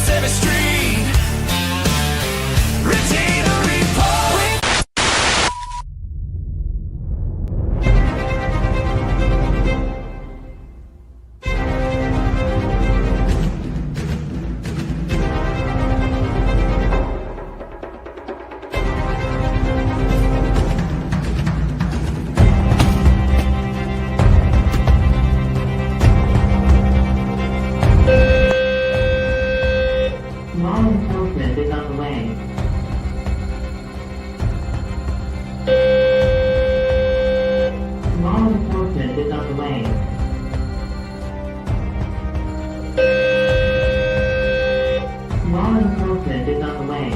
voice, every street. Regina Report. Law enforcement is on the way. Law enforcement is on the way. Law enforcement is on the way.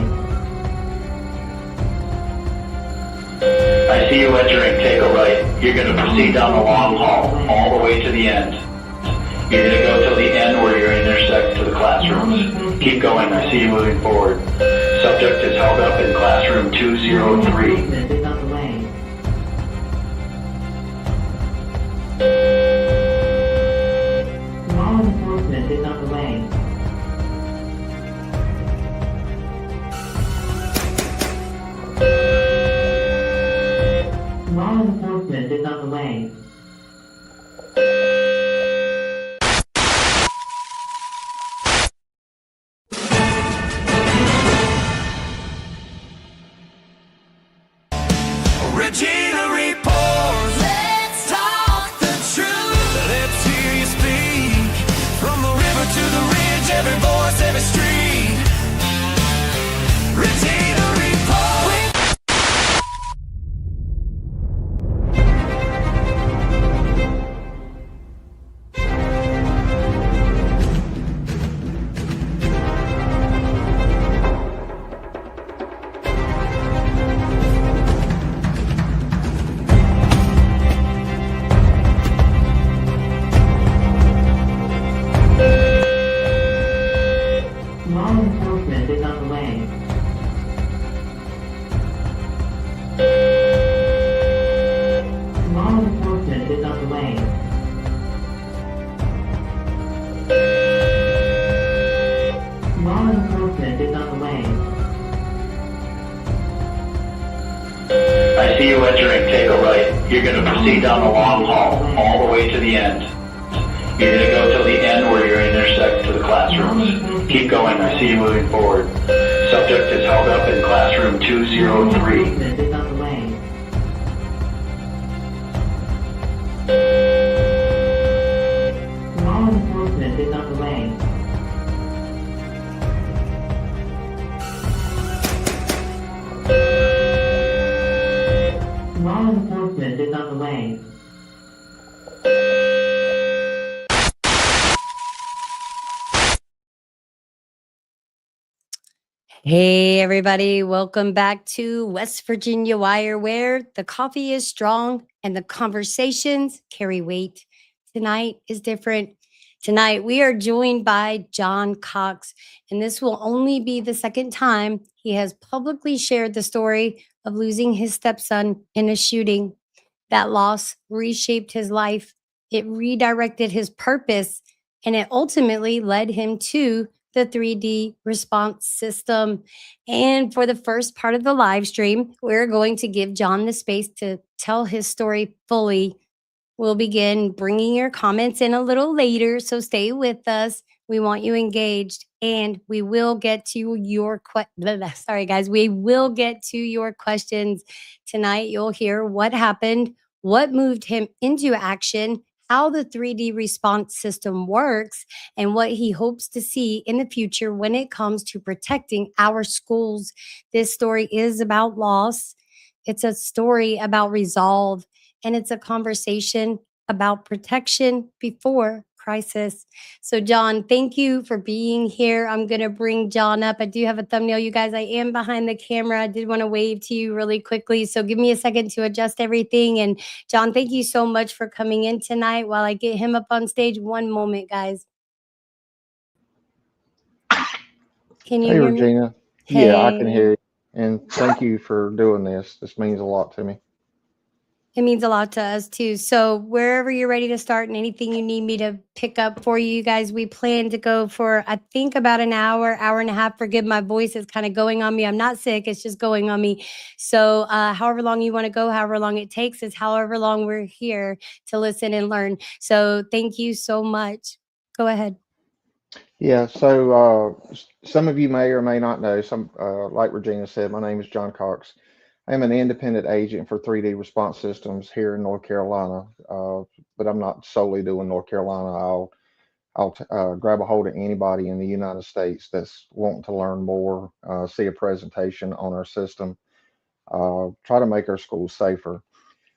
I see you entering, take a right. You're going to proceed down the long hall, all the way to the end. You're going to go till the end where you're intersect to the classrooms. Keep going, I see you moving forward. Subject is held up in classroom 203. Enforcement is on the way. Law enforcement is on the way. Law enforcement is on the way. Regina Report. Let's talk the truth. Let's hear you speak. From the river to the ridge, every voice, every street. Regina Report. Law enforcement is on the way. Law enforcement is on the way. Law enforcement is on the way. I see you entering, take a right. You're going to proceed down the long hall, all the way to the end. You're going to go till the end where you're intersect to the classrooms. Keep going, I see you moving forward. Subject is held up in classroom 203. Enforcement is on the way. Law enforcement is on the way. Law enforcement is on the way. Hey, everybody. Welcome back to West Virginia Wire, where the coffee is strong and the conversations carry weight. Tonight is different. Tonight, we are joined by John Cox, and this will only be the second time he has publicly shared the story of losing his stepson in a shooting. That loss reshaped his life, it redirected his purpose, and it ultimately led him to the 3D response system. And for the first part of the live stream, we're going to give John the space to tell his story fully. We'll begin bringing your comments in a little later, so stay with us. We want you engaged, and we will get to your sorry guys, we will get to your questions tonight. You'll hear what happened, what moved him into action, how the 3D response system works, and what he hopes to see in the future when it comes to protecting our schools. This story is about loss. It's a story about resolve, and it's a conversation about protection before crisis. So, John, thank you for being here. I'm going to bring John up. I do have a thumbnail, you guys. I am behind the camera. I did want to wave to you really quickly. So give me a second to adjust everything. And John, thank you so much for coming in tonight. While I get him up on stage, one moment, guys. Can you Hey, hear me? Regina. Yeah, I can hear you. And thank you for doing this. This means a lot to me. It means a lot to us too. So wherever you're ready to start and anything you need me to pick up for you guys, we plan to go for I think about an hour, hour and a half. Forgive my voice, it's kind of going on me. I'm not sick, it's just going on me. So however long you want to go, however long it takes is however long we're here to listen and learn. So thank you so much. Go ahead. Yeah, so some of you may or may not know, like Regina said, my name is John Cox. I am an independent agent for 3D Response Systems here in North Carolina, but I'm not solely doing North Carolina. I'll grab a hold of anybody in the United States that's wanting to learn more, see a presentation on our system, try to make our schools safer.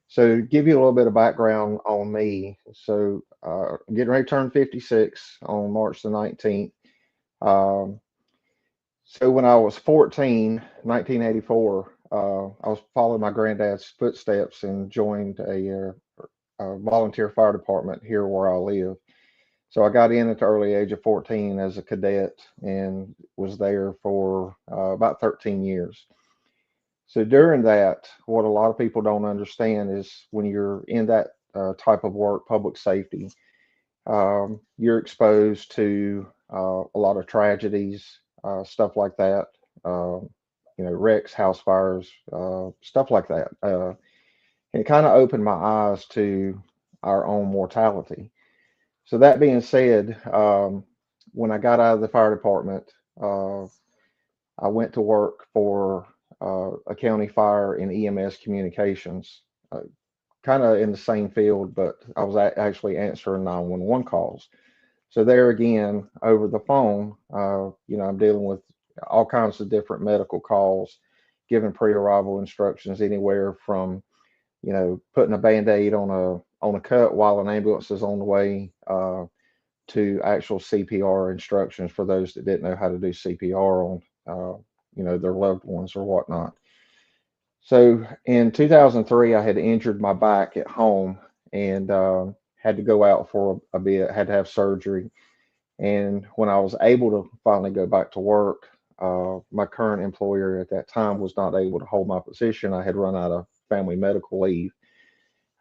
So to give you a little bit of background on me, so I'm getting ready to turn 56 on March the 19th. Um, so when I was 14, 1984, I was following my granddad's footsteps and joined a volunteer fire department here where I live. So I got in at the early age of 14 as a cadet and was there for about 13 years. So during that, what a lot of people don't understand is when you're in that type of work, public safety, you're exposed to a lot of tragedies, stuff like that. Wrecks, house fires, stuff like that. And it kind of opened my eyes to our own mortality. So that being said, when I got out of the fire department, I went to work for a county fire in EMS communications, kind of in the same field, but I was actually answering 911 calls. So there again, over the phone, I'm dealing with all kinds of different medical calls, giving pre-arrival instructions anywhere from, putting a Band-Aid on a cut while an ambulance is on the way, to actual CPR instructions for those that didn't know how to do CPR on, their loved ones or whatnot. So in 2003, I had injured my back at home and had to go out for a bit, had to have surgery. And when I was able to finally go back to work, my current employer at that time was not able to hold my position. I had run out of family medical leave.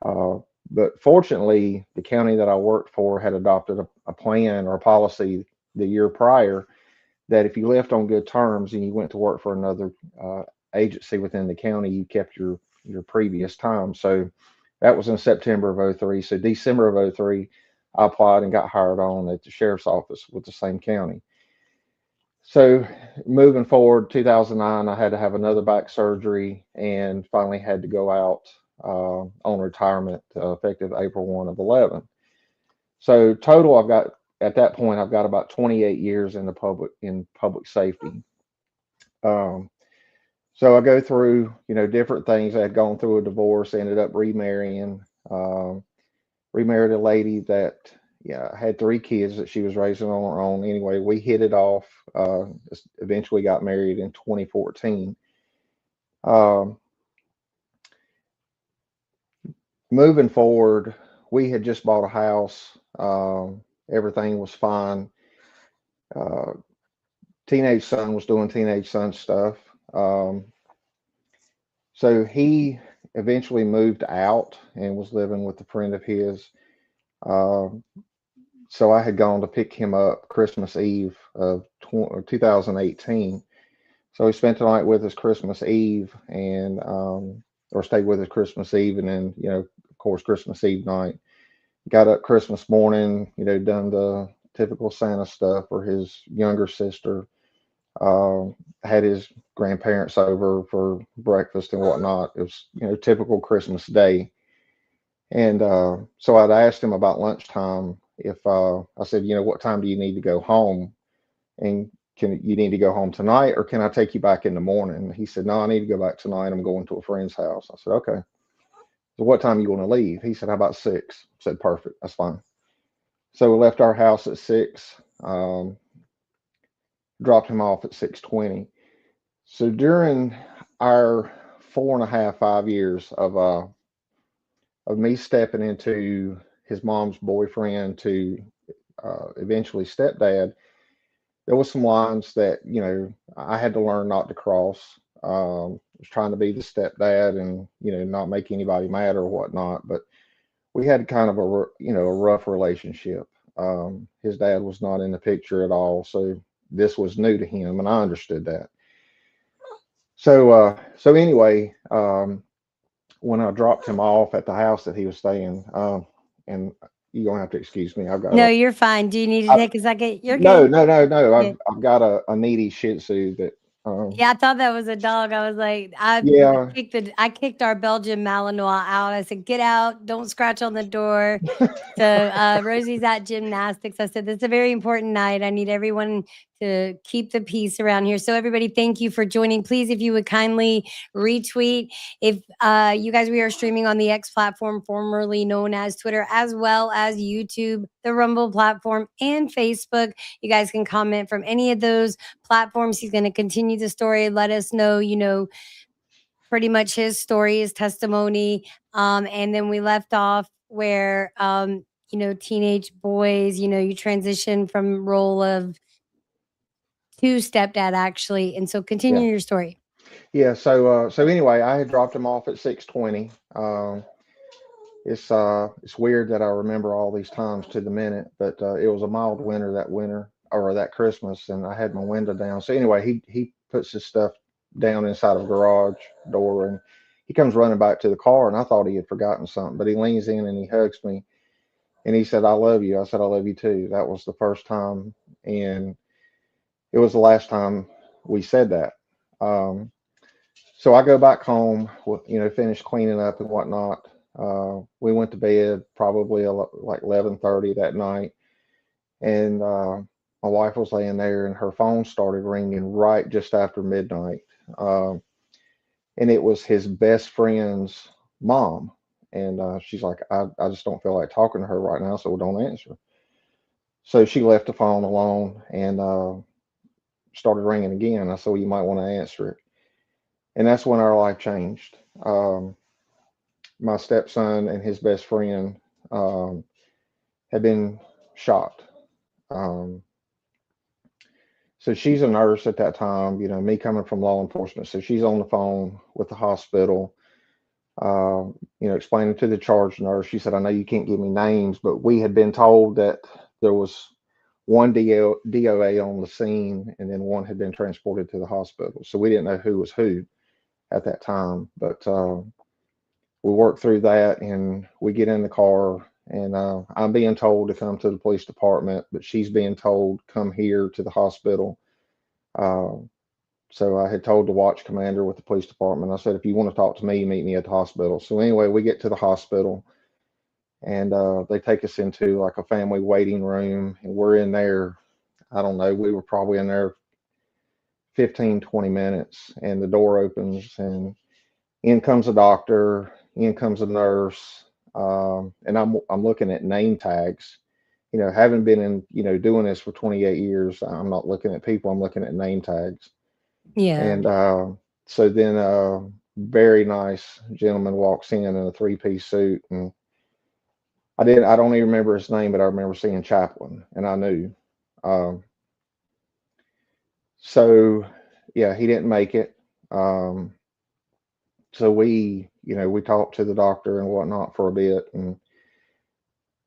But fortunately, the county that I worked for had adopted a plan or a policy the year prior that if you left on good terms and you went to work for another agency within the county, you kept your previous time. So that was in September of '03. So December of '03, I applied and got hired on at the sheriff's office with the same county. So moving forward, 2009, I had to have another back surgery and finally had to go out on retirement effective April 1 of 11. So total, at that point, I've got about 28 years in public safety. So I go through, different things. I had gone through a divorce, ended up remarrying, remarried a lady that, had 3 kids that she was raising on her own. Anyway, we hit it off, eventually got married in 2014. Moving forward, we had just bought a house. Everything was fine. Teenage son was doing teenage son stuff. So he eventually moved out and was living with a friend of his. So I had gone to pick him up Christmas Eve of 2018. So he spent the night with us Christmas Eve and, or stayed with us Christmas Eve. And then, of course, Christmas Eve night, got up Christmas morning, done the typical Santa stuff for his younger sister. Had his grandparents over for breakfast and whatnot. It was, typical Christmas day. And so I'd asked him about lunchtime if I said, what time do you need to go home? And you need to go home tonight or can I take you back in the morning? He said, no, I need to go back tonight. I'm going to a friend's house. I said, okay. So what time you want to leave? He said, how about 6? I said, perfect. That's fine. So we left our house at 6. Dropped him off at 6:20. So during our 4.5, 5 years of me stepping into his mom's boyfriend to eventually stepdad, there was some lines that I had to learn not to cross. was trying to be the stepdad and, not make anybody mad or whatnot. But we had kind of a rough relationship. His dad was not in the picture at all. So this was new to him, and I understood that. So anyway, when I dropped him off at the house that he was staying, and you're gonna have to excuse me. No, you're fine. Do you need to I, take a second? You're no, good. no, no, no. Good. I've got a needy Shih Tzu that, Yeah, I thought that was a dog. I was like, yeah, I kicked our Belgian Malinois out. I said, "Get out! Don't scratch on the door." So Rosie's at gymnastics. I said, "This is a very important night. I need everyone to keep the peace around here." So everybody, thank you for joining. Please, if you would kindly retweet. If you guys, we are streaming on the X platform, formerly known as Twitter, as well as YouTube, the Rumble platform, and Facebook. You guys can comment from any of those platforms. He's going to continue the story. Let us know, pretty much his story, his testimony. And then we left off where, teenage boys, you transition from role of to stepdad actually. And so yeah, continue your story. yeah. So anyway, I had dropped him off at 6:20. It's weird that I remember all these times to the minute, but it was a mild winter that winter or that Christmas, and I had my window down. So anyway, he puts his stuff down inside of a garage door, and he comes running back to the car, and I thought he had forgotten something, but he leans in and he hugs me, and he said, "I love you." I said, "I love you too." That was the first time, and it was the last time we said that. Um, so I go back home, finish cleaning up and whatnot. We went to bed probably like 11:30 that night, and my wife was laying there, and her phone started ringing right just after midnight, Um and it was his best friend's mom, and she's like, I just don't feel like talking to her right now, so don't answer. So she left the phone alone and started ringing again. I said, well, you might want to answer it, and that's when our life changed. My stepson and his best friend um, had been shot. Um, so she's a nurse at that time, me coming from law enforcement. So she's on the phone with the hospital, explaining to the charge nurse. She said, I know you can't give me names, but we had been told that there was one DOA on the scene and then one had been transported to the hospital. So we didn't know who was who at that time. But we worked through that and we get in the car, and I'm being told to come to the police department, but she's being told come here to the hospital. Uh, so I had told the watch commander with the police department, I said, if you want to talk to me, meet me at the hospital. So anyway, we get to the hospital, and they take us into like a family waiting room, and we're in there. I don't know, we were probably in there 15, 20 minutes, and the door opens, and in comes a doctor, in comes a nurse, and I'm looking at name tags. Having been in, doing this for 28 years, I'm not looking at people, I'm looking at name tags. Yeah. And so then a very nice gentleman walks in a three-piece suit, and I don't even remember his name, but I remember seeing Chaplin, and I knew. Um, so yeah, he didn't make it. Um, so we talked to the doctor and whatnot for a bit, and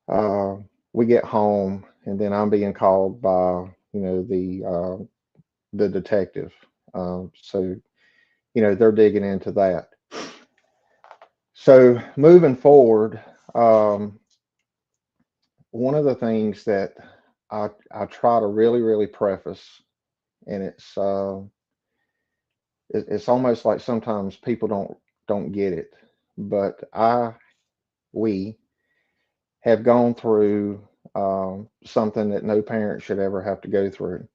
uh, we get home, and then I'm being called by the detective. So they're digging into that. So moving forward, um, one of the things that I try to really really preface, and it's almost like sometimes people don't get it, but we have gone through something that no parent should ever have to go through.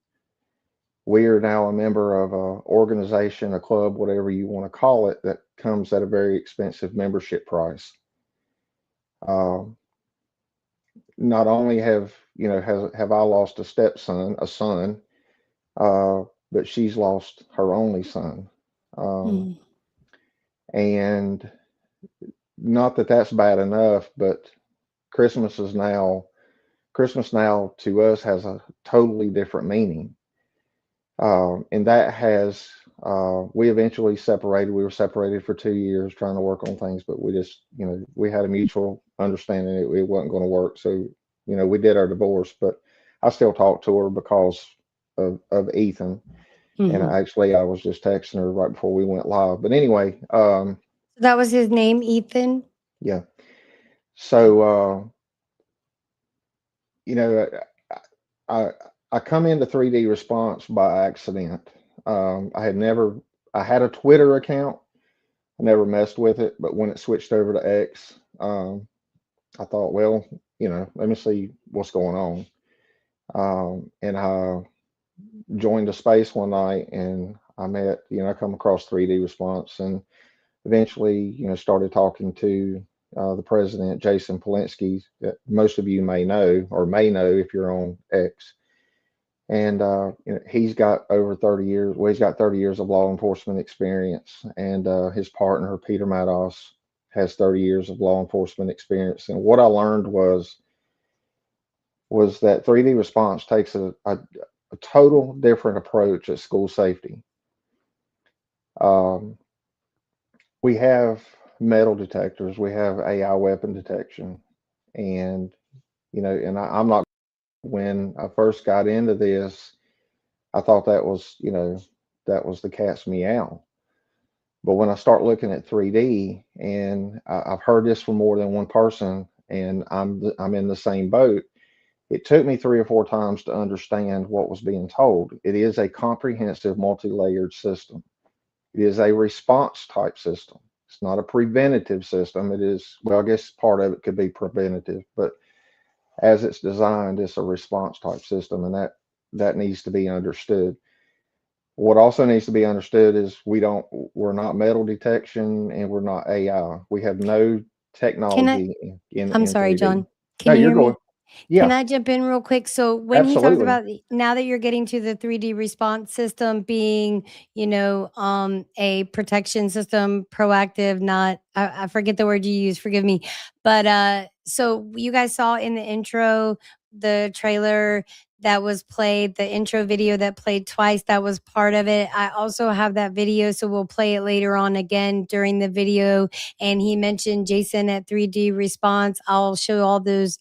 We are now a member of a organization, a club, whatever you want to call it, that comes at a very expensive membership price. Um, Not only have I lost a stepson, a son, uh, but she's lost her only son. Um, Mm. and not that that's bad enough, but Christmas is now Christmas now to us has a totally different meaning, and that has We eventually separated. We were separated for 2 years trying to work on things, but we just, we had a mutual understanding it wasn't going to work. So, we did our divorce, but I still talk to her because of Ethan. And Mhm. actually, I was just texting her right before we went live. But anyway, So that was his name, Ethan? yeah. Okay. So, you know, I I come into 3D response by accident. I had never I had a Twitter account. I never messed with it, but when it switched over to X, I thought, well, let me see what's going on. And I joined a space one night, and I met, I come across 3D response, and eventually, started talking to the president, Jason Polinsky, that most of you may know or may know if you're on X. And he's got over 30 years. Well, he's got 30 years of law enforcement experience, and his partner, Peter Mados, has 30 years of law enforcement experience. And what I learned was that 3D response takes a total different approach at school safety. Um, we have metal detectors, we have AI weapon detection, and I'm not. When I first got into this, I thought that was the cat's meow. But when I start looking at 3D, and I've heard this from more than one person, and I'm in the same boat. It took me 3 or 4 times to understand what was being told. It is a comprehensive, multi-layered system. It is a response type system. It's not a preventative system. It is, well, I guess part of it could be preventative, but as it's designed, it's a response type system, and that needs to be understood. What also needs to be understood is we're not metal detection, and we're not AI. We have no Can I technology I'm in sorry, 3D. John. No, Can you you're hear going. me? Can Yeah, I jump in real quick? So when he talked absolutely. about now that you're getting to the 3D response system being, a protection system, proactive, not I forget the word you use, forgive me. But so you guys saw in the intro the trailer that was played, the intro video that played twice, that was part of it. I also have that video, so we'll play it later on again during the video. And he mentioned Jason at 3D Response. I'll show all those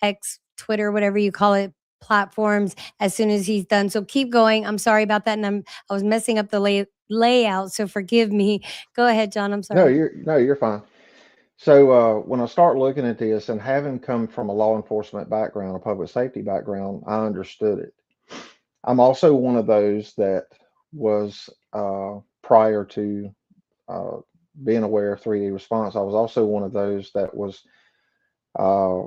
X, Twitter, whatever you call it, platforms as soon as he's done. So keep going. I'm sorry about that, and I was messing up the layout, so forgive me. Go ahead, John. I'm No, sorry. you're fine. So when I start looking at this, and having come from a law enforcement background, a public safety background, I understood it. I'm also one of those that was prior to uh, being aware of 3D response. I was also one of those that was uh,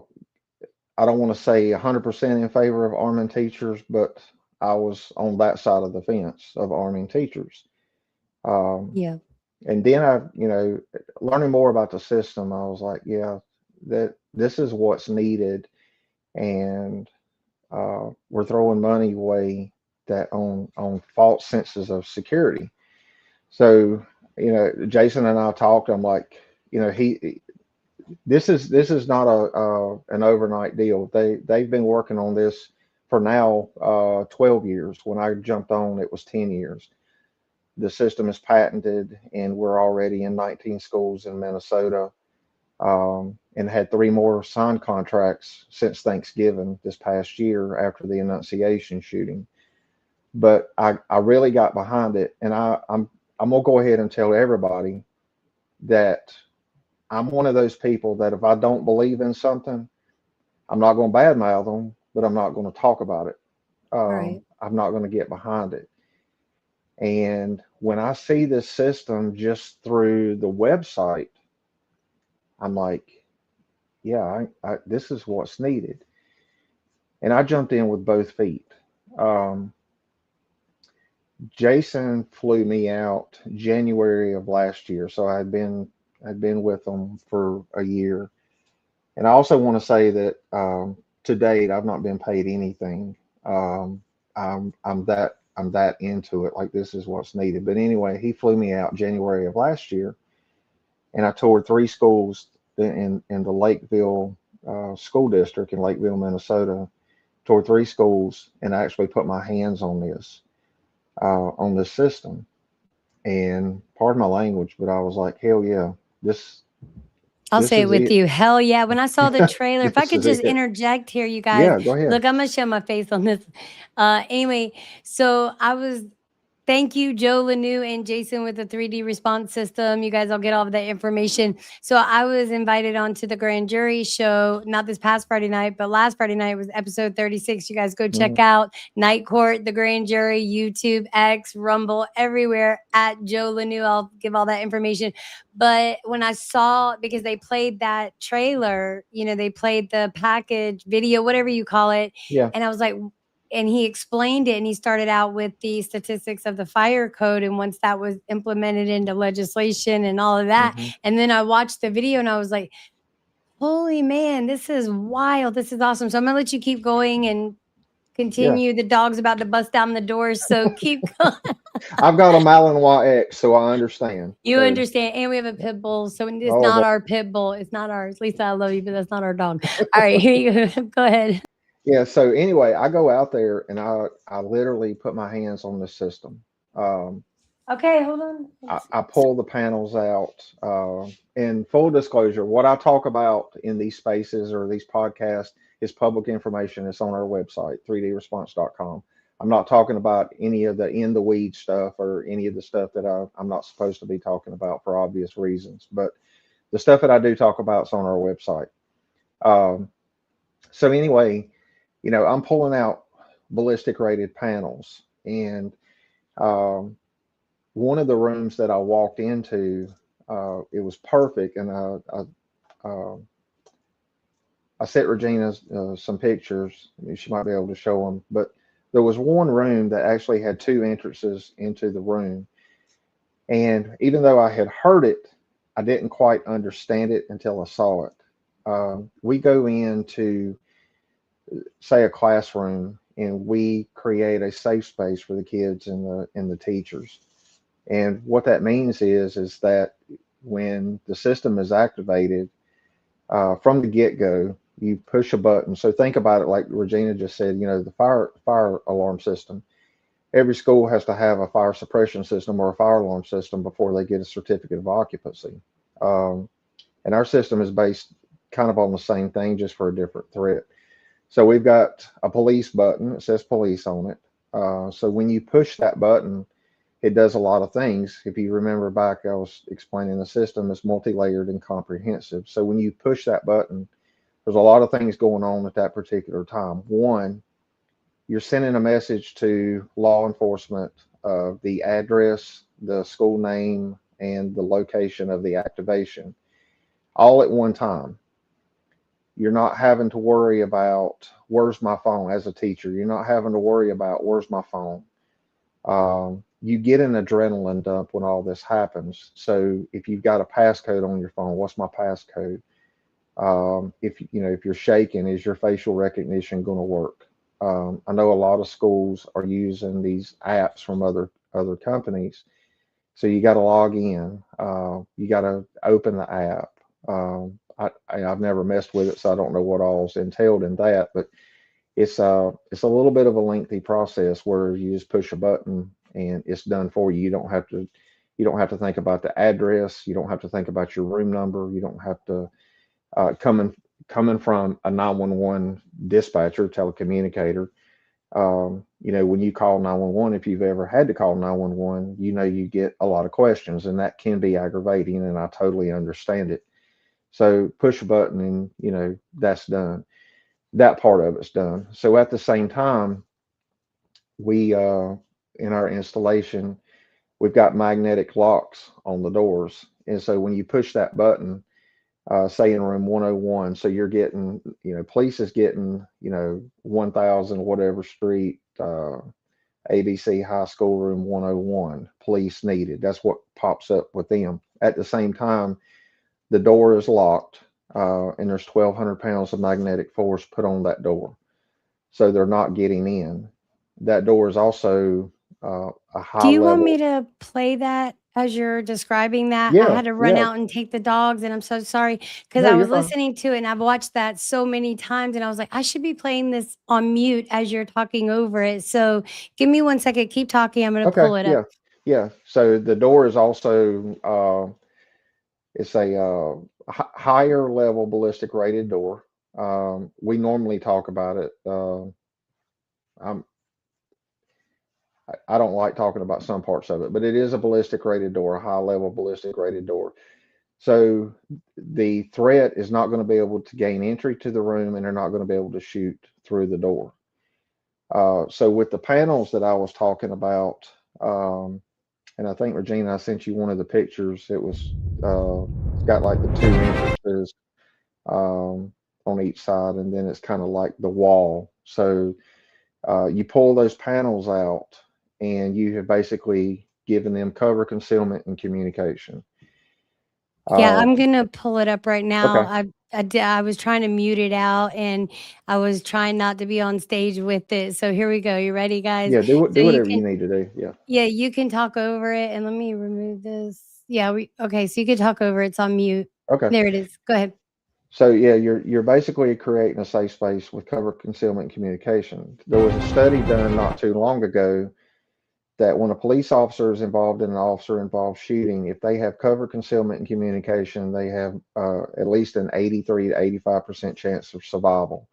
I don't want to say 100% in favor of arming teachers, but I was on that side of the fence of arming teachers. Um, Yeah. and then learning more about the system, I was like, yeah, that this is what's needed, and we're throwing money away that on false senses of security. So, Jason and I talked. I'm like, he this is not a an overnight deal. They've been working on this for now 12 years. When I jumped on, it was 10 years. The system is patented, and we're already in 19 schools in Minnesota, and had 3 more signed contracts since Thanksgiving this past year after the Annunciation shooting. But I really got behind it, and I'm gonna go ahead and tell everybody that I'm one of those people that if I don't believe in something, I'm not going to badmouth them, but I'm not going to talk about it. Right. I'm not going to get behind it. And when I see this system just through the website, I'm like, yeah, this is what's needed. And I jumped in with both feet. Um, Jason flew me out January of last year, so I'd been with them for a year. And I also want to say that to date, I've not been paid anything. I'm that into it. Like this is what's needed. But anyway, he flew me out January of last year, and I toured 3 schools in the Lakeville school district in Lakeville, Minnesota. Toured 3 schools, and I actually put my hands on this system. And pardon my language, but I was like, hell yeah, this I'll this say it is with it. you. Hell yeah. When I saw the trailer, if I This could is just it. interject here, you guys. Yeah, go ahead. Look, I'm gonna show my face on this. Anyway, so I was thank you, Joe Lanou and Jason with the 3D response system. You guys, I'll get all of that information. So I was invited onto the grand jury show, not this past Friday night, but last Friday night was episode 36. You guys go check Mhm. out Night Court, the grand jury, YouTube, X, Rumble, everywhere at Joe Lanou. I'll give all that information. But when I saw, because they played that trailer, they played the package video, whatever you call it. Yeah. And I was like, and he explained it and he started out with the statistics of the fire code and once that was implemented into legislation and all of that. Hmm. And then I watched the video and I was like, holy man, this is wild, this is awesome. So I'm gonna let you keep going and Yeah. continue. The dog's about to bust down the door, so keep going. I've got a Malinois X, so I understand. You So, understand, and we have a pit bull, so it's oh, not boy. our pit bull, it's not ours. Lisa, I love you, but that's not our dog. All right, here you go. Go ahead. Yeah. So anyway, I go out there and I literally put my hands on the system. Um, Okay, hold on. I pull the panels out. In full disclosure, what I talk about in these spaces or these podcasts is public information. It's on our website, 3dresponse.com. I'm not talking about any of the in the weed stuff or any of the stuff that I'm not supposed to be talking about for obvious reasons. But the stuff that I do talk about is on our website. Um, so anyway, I'm pulling out ballistic rated panels, and um, one of the rooms that I walked into, it was perfect, and uh, I sent Regina some pictures. She might be able to show them, but there was one room that actually had two entrances into the room, and even though I had heard it, I didn't quite understand it until I saw it. We go into, say, a classroom, and we create a safe space for the kids and the teachers. And what that means is that when the system is activated from the get go, you push a button. So think about it like Regina just said. The fire alarm system. Every school has to have a fire suppression system or a fire alarm system before they get a certificate of occupancy. Um, and our system is based kind of on the same thing, just for a different threat. So we've got a police button. It says police on it. So when you push that button, it does a lot of things. If you remember back, I was explaining the system is multi-layered and comprehensive. So when you push that button, there's a lot of things going on at that particular time. One, you're sending a message to law enforcement of the address, the school name, and the location of the activation, all at one time. You're not having to worry about where's my phone as a teacher. You're not having to worry about where's my phone. You get an adrenaline dump when all this happens. So if you've got a passcode on your phone, what's my passcode? If you're shaking, is your facial recognition going to work? I know a lot of schools are using these apps from other companies, so you got to log in. You got to open the app. I've never messed with it, so I don't know what all's entailed in that, but it's a little bit of a lengthy process where you just push a button and it's done for you. You don't have to think about the address. You don't have to think about your room number. You don't have to coming from a 911 dispatcher, telecommunicator. When you call 911, if you've ever had to call 911, you get a lot of questions, and that can be aggravating, and I totally understand it. So push a button and that's done. That part of it's done. So at the same time, we in our installation, we've got magnetic locks on the doors, and so when you push that button, say in room 101, so you're getting, police is getting, 1000 whatever street, ABC High School room 101, police needed. That's what pops up with them. At the same time, the door is locked, and there's 1,200 pounds of magnetic force put on that door, so they're not getting in. That door is also a Do high you want me level. to play that as you're describing that? I Yeah, had to run yeah. out and take the dogs, and I'm so sorry because No, I you're was fine. listening to it and I've watched that so many times, and I was like, I should be playing this on mute as you're talking over it. So give me one second. Keep talking. I'm going to Okay, pull it up. yeah. Yeah. So the door is also it's a higher level ballistic rated door. We normally talk about it. I'm, I don't like talking about some parts of it, but it is a ballistic rated door, a high level ballistic rated door. So the threat is not going to be able to gain entry to the room, and they're not going to be able to shoot through the door. So with the panels that I was talking about, and I think Regina, I sent you one of the pictures. It's got like the two entrances on each side, and then it's kind of like the wall. So you pull those panels out, and you have basically given them cover, concealment, and communication. Yeah, Uh, I'm gonna pull it up right now. okay. I was trying to mute it out, and I was trying not to be on stage with it. So here we go. You ready, guys? Yeah, So do you whatever you can, need to do. Yeah. yeah, you can talk over it, and let me remove this. Yeah, we okay. So you can talk over. It's on mute. Okay. There it is. Go ahead. So yeah, you're basically creating a safe space with cover, concealment, and communication. There was a study done not too long ago that when a police officer is involved in an officer involved shooting, if they have cover, concealment, and communication, they have at least an 83 to 85% chance of survival.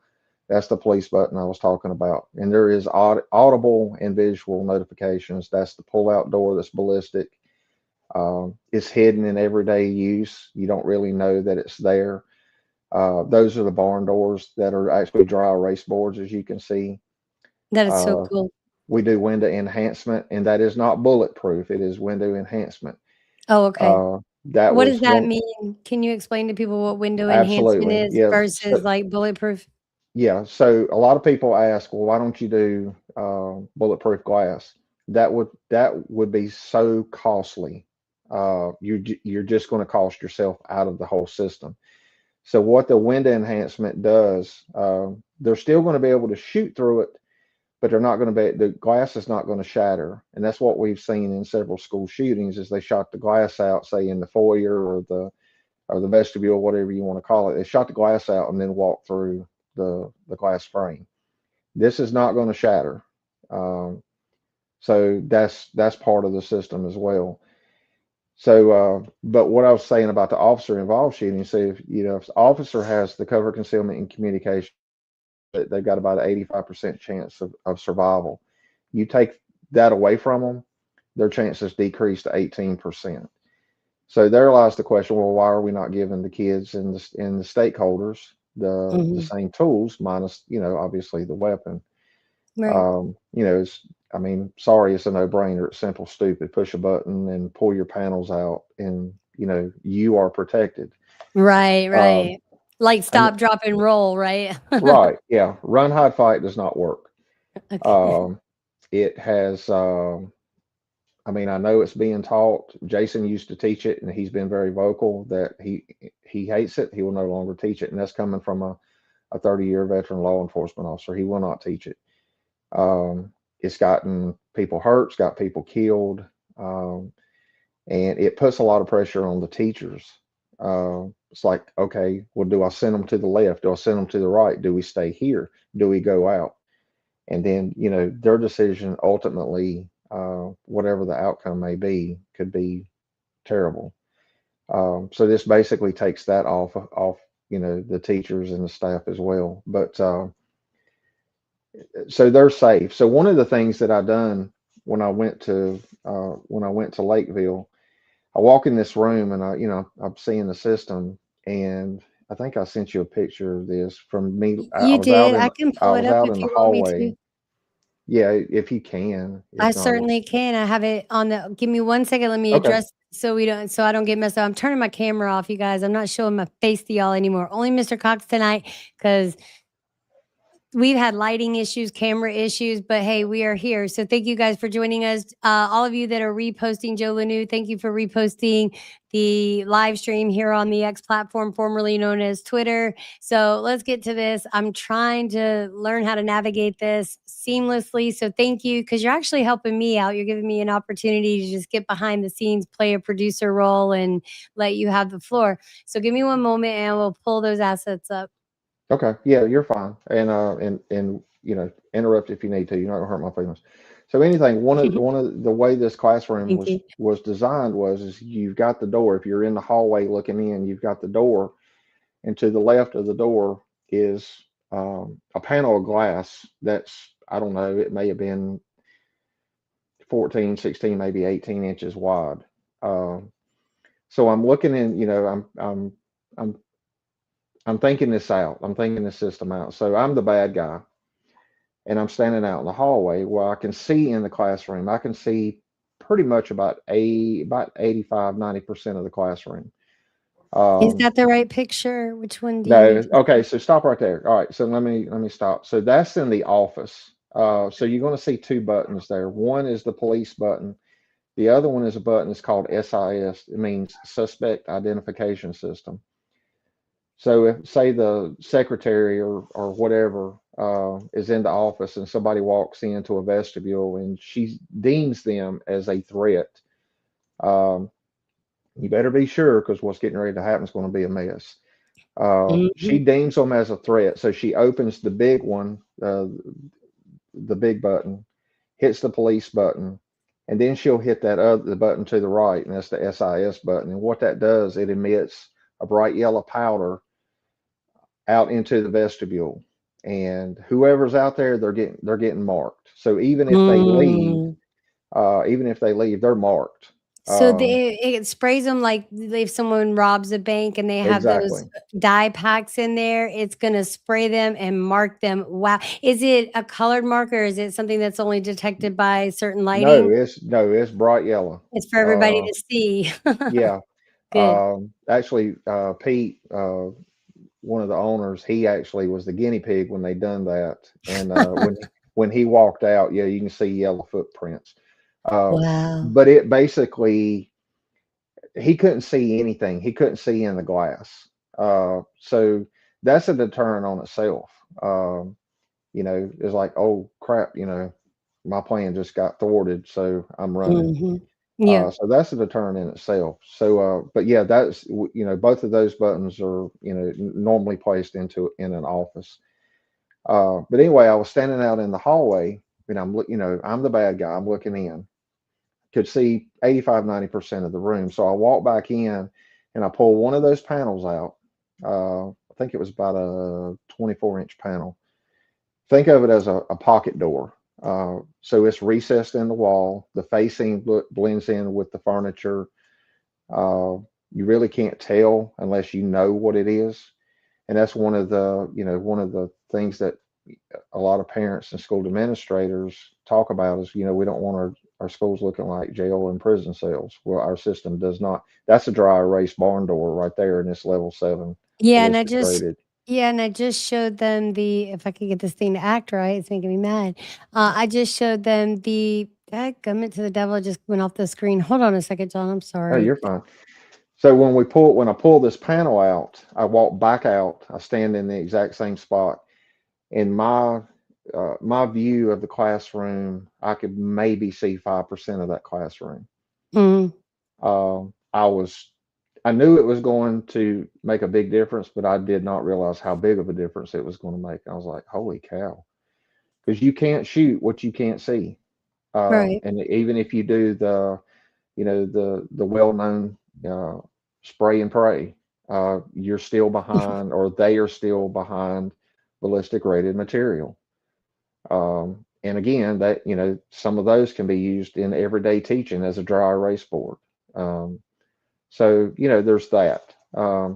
That's the police button I was talking about. And there is audible and visual notifications. That's the pull-out door that's ballistic. It's hidden in everyday use. You don't really know that it's there. Those are the barn doors that are actually dry erase boards, as you can see. That is so Uh, cool. we do window enhancement, and that is not bulletproof. It is window enhancement. Oh, okay. That What does was that one. mean? Can you explain to people what window enhancement Absolutely. is Yeah. versus like bulletproof? Yeah. So a lot of people ask, well, why don't you do bulletproof glass? That would be so costly. You're just going to cost yourself out of the whole system. So what the window enhancement does, they're still going to be able to shoot through it, but they're not going to be, the glass is not going to shatter. And that's what we've seen in several school shootings is they shot the glass out, say in the foyer or the vestibule, whatever you want to call it. They shot the glass out and then walked through the glass frame. This is not going to shatter. Um, so that's part of the system as well. So, but what I was saying about the officer involved shooting, so if the officer has the cover, concealment, and communication, they've got about an 85% chance of survival. You take that away from them, their chances decrease to 18%. So there lies the question: well, why are we not giving the kids and the stakeholders the Mhm. same tools, minus obviously the weapon? Right. It's I mean, sorry, it's a no-brainer. It's simple, stupid. Push a button and pull your panels out, and you are protected. Right, Um, right. Like and stop, drop, and roll, right? right, yeah, run, hide, fight does not work. Okay. Um, it has. I mean, I know it's being taught. Jason used to teach it, and he's been very vocal that he hates it. He will no longer teach it, and that's coming from a 30-year veteran law enforcement officer. He will not teach it. It's gotten people hurt, it's got people killed, um, and it puts a lot of pressure on the teachers. It's like, okay, well, do I send them to the left? Do I send them to the right? Do we stay here? Do we go out? And then, their decision ultimately, whatever the outcome may be, could be terrible. So this basically takes that off, the teachers and the staff as well. But so they're safe. So one of the things that I done when I went to Lakeville, I walk in this room and I'm seeing the system, and I think I sent you a picture of this from me. You did. I can I pull it was up out if in the you want me to. hallway. Yeah, if you can. I If not, certainly can. I have it on the give me 1 second. Let me okay. address so I don't get messed up. I'm turning my camera off, you guys. I'm not showing my face to y'all anymore. Only Mr. Cox tonight because we've had lighting issues, camera issues, but hey, we are here. So thank you guys for joining us. All of you that are reposting Joe Lanu, thank you for reposting the live stream here on the X platform, formerly known as Twitter. So let's get to this. I'm trying to learn how to navigate this seamlessly. So thank you because you're actually helping me out. You're giving me an opportunity to just get behind the scenes, play a producer role, and let you have the floor. So give me one moment and we'll pull those assets up. Okay. Yeah, you're fine. And interrupt if you need to. You're not gonna hurt my feelings. So anything, one of the way this classroom Thank you. was designed is you've got the door. If you're in the hallway looking in, you've got the door, and to the left of the door is a panel of glass that's, I don't know, it may have been 14, 16, maybe 18 inches wide. Um, so I'm looking in, I'm I'm thinking this out. I'm thinking this system out. So I'm the bad guy, and I'm standing out in the hallway where I can see in the classroom. I can see pretty much about 85, 90% of the classroom. Is Um, that the right picture? Which one do you need no, to okay, see? so stop right there. All right, so let me stop. So that's in the office. So you're going to see two buttons there. One is the police button. The other one is a button that's called SIS. It means Suspect Identification System. So if say the secretary or whatever is in the office and somebody walks into a vestibule and she deems them as a threat, um, you better be sure because what's getting ready to happen is going to be a mess. She Mhm. deems them as a threat, so she opens the big one, the big button, hits the police button, and then she'll hit that other button to the right, and that's the SIS button. And what that does, it emits a bright yellow powder out into the vestibule, and whoever's out there, they're getting marked. So Mm. even if they leave, they're marked. So Um, it sprays them like if someone robs a bank and they have those exactly. dye packs in there, it's gonna spray them and mark them. Wow. Is it a colored marker? Is it something that's only detected by certain lighting? No, it's bright yellow. It's for everybody Uh, to see. yeah. Good. Actually, Pete, one of the owners, he actually was the guinea pig when they done that. And when he walked out, yeah, you can see yellow footprints. Uh, Wow. but it basically, he couldn't see anything. He couldn't see in the glass. So that's a deterrent on itself. It's like, oh crap, my plan just got thwarted, so I'm running. Mhm. Yeah. So that's a deterrent in itself. So, but yeah, both of those buttons are, normally placed in an office. But anyway, I was standing out in the hallway, and I'm the bad guy. I'm looking in, could see 85, 90% of the room. So I walk back in, and I pull one of those panels out. I think it was about a 24-inch panel. Think of it as a pocket door. So it's recessed in the wall. The facing blends in with the furniture. Uh, you really can't tell unless you know what it is, and that's one of the things that a lot of parents and school administrators talk about is, we don't want our schools looking like jail and prison cells. Well, our system does not. That's a dry erase barn door right there, and it's level 7 Yeah, and I ballistic just rated. yeah, and I just showed them if I could get this thing to act right, it's making me mad. I just showed them the dadgummit to the devil, it just went off the screen. Hold on a second, John, I'm Oh, sorry. you're fine. So when I pull this panel out, I walk back out. I stand in the exact same spot. In my view of the classroom, I could maybe see 5% of that classroom. Mhm. I was I knew it was going to make a big difference, but I did not realize how big of a difference it was going to make. I was like, holy cow, because you can't shoot what you can't see. Right. And even if you do the well-known uh, spray and pray, you're still behind, or they are still behind ballistic rated material. And again, that some of those can be used in everyday teaching as a dry erase board. Um, so there's that. But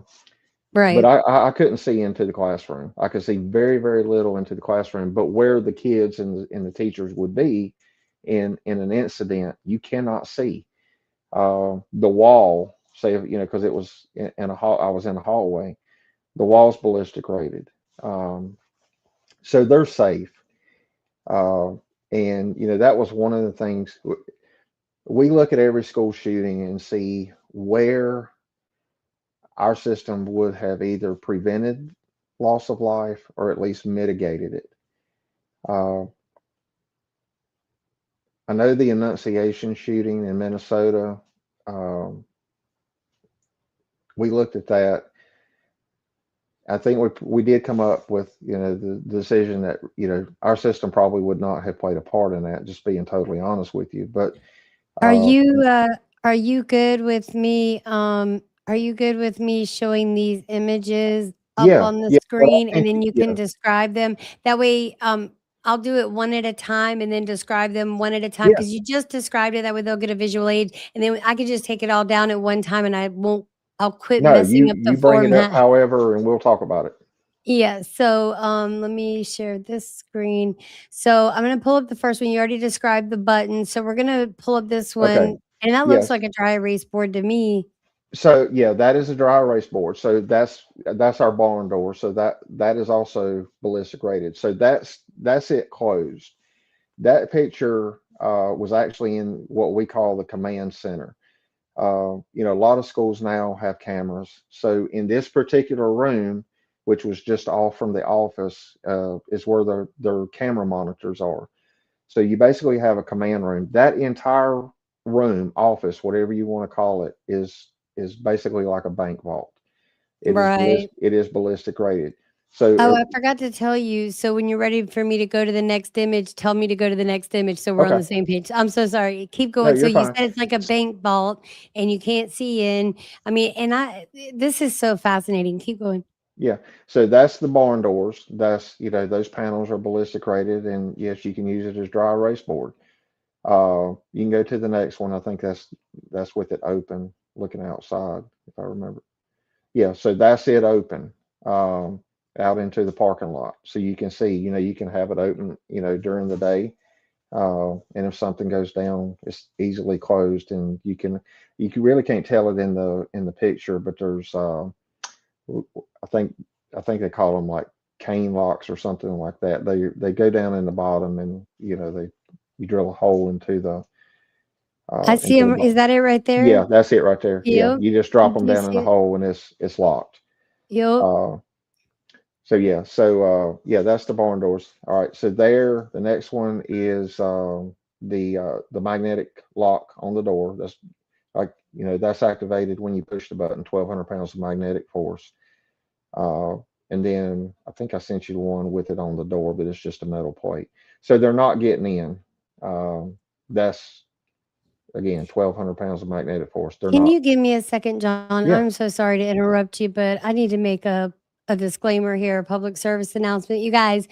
Right. I couldn't see into the classroom. I could see very, very little into the classroom. But where the kids and the teachers would be in an incident, you cannot see the wall. Say, because it was in a hall. I was in a hallway. The wall's ballistic rated, so they're safe. Uh, and that was one of the things we look at every school shooting and see where our system would have either prevented loss of life or at least mitigated it. Uh, I know the Annunciation shooting in Minnesota. Um, we looked at that. I think we did come up with, the decision that, our system probably would not have played a part in that, just being totally honest with you. But Are uh, you uh are you good with me are you good with me showing these images up yeah, on the yeah, what screen I and think, then you yeah, can describe them? That way I'll do it one at a time and then describe them one at a time yeah, because you just described it that way they'll get a visual aid and then I could just take it all down at one time and I'll quit no, messing up the you bring it up, format. however, and we'll talk about it. Yeah, so let me share this screen. So I'm gonna pull up the first one. You already described the button. So we're gonna pull up this Okay. one, and that looks Yes. like a dry erase board to me. So yeah, that is a dry erase board. So that's our barn door. So that is also ballistic rated. So that's it closed. That picture was actually in what we call the command center. A lot of schools now have cameras. So in this particular room, which was just off from the office, is where their camera monitors are. So you basically have a command room. That entire room, office, whatever you want to call it, is basically like a bank vault. Right. It is ballistic rated. So Oh, I forgot to tell you. So when you're ready for me to go to the next image, tell me to go to the next image so we're on okay, the same page. I'm so sorry. Keep no, going. So you're you fine. said it's like a bank vault and you can't see in. I mean, and this is so fascinating. Keep going. Yeah. So that's the barn doors. That's those panels are ballistic rated, and yes, you can use it as dry erase board. You can go to the next one. I think that's with it open, looking outside, if I remember. Yeah, so that's it open, um, out into the parking lot. So you can see, you can have it open, during the day. And if something goes down, it's easily closed, and really can't tell it in the picture, but there's, I think, they call them like cane locks or something like that. They go down in the bottom, and you drill a hole I see into the him. Is bottom. that it right there? Yeah, that's it right there. Yeah, Yep. you just drop them Do you down in see the it? hole, and it's locked. Yep. Uh, yeah, that's the barn doors. All right, so the next one is the magnetic lock on the door. That's like that's activated when you push the button. 1,200 pounds of magnetic force. Uh, and then I think I sent you the one with it on the door, but it's just a metal plate. So they're not getting in. That's again 1,200 pounds of magnetic force. They're Can not. you give me a second, John? Yeah, I'm so sorry to interrupt you, but I need to make a disclaimer here, a public service announcement. You guys,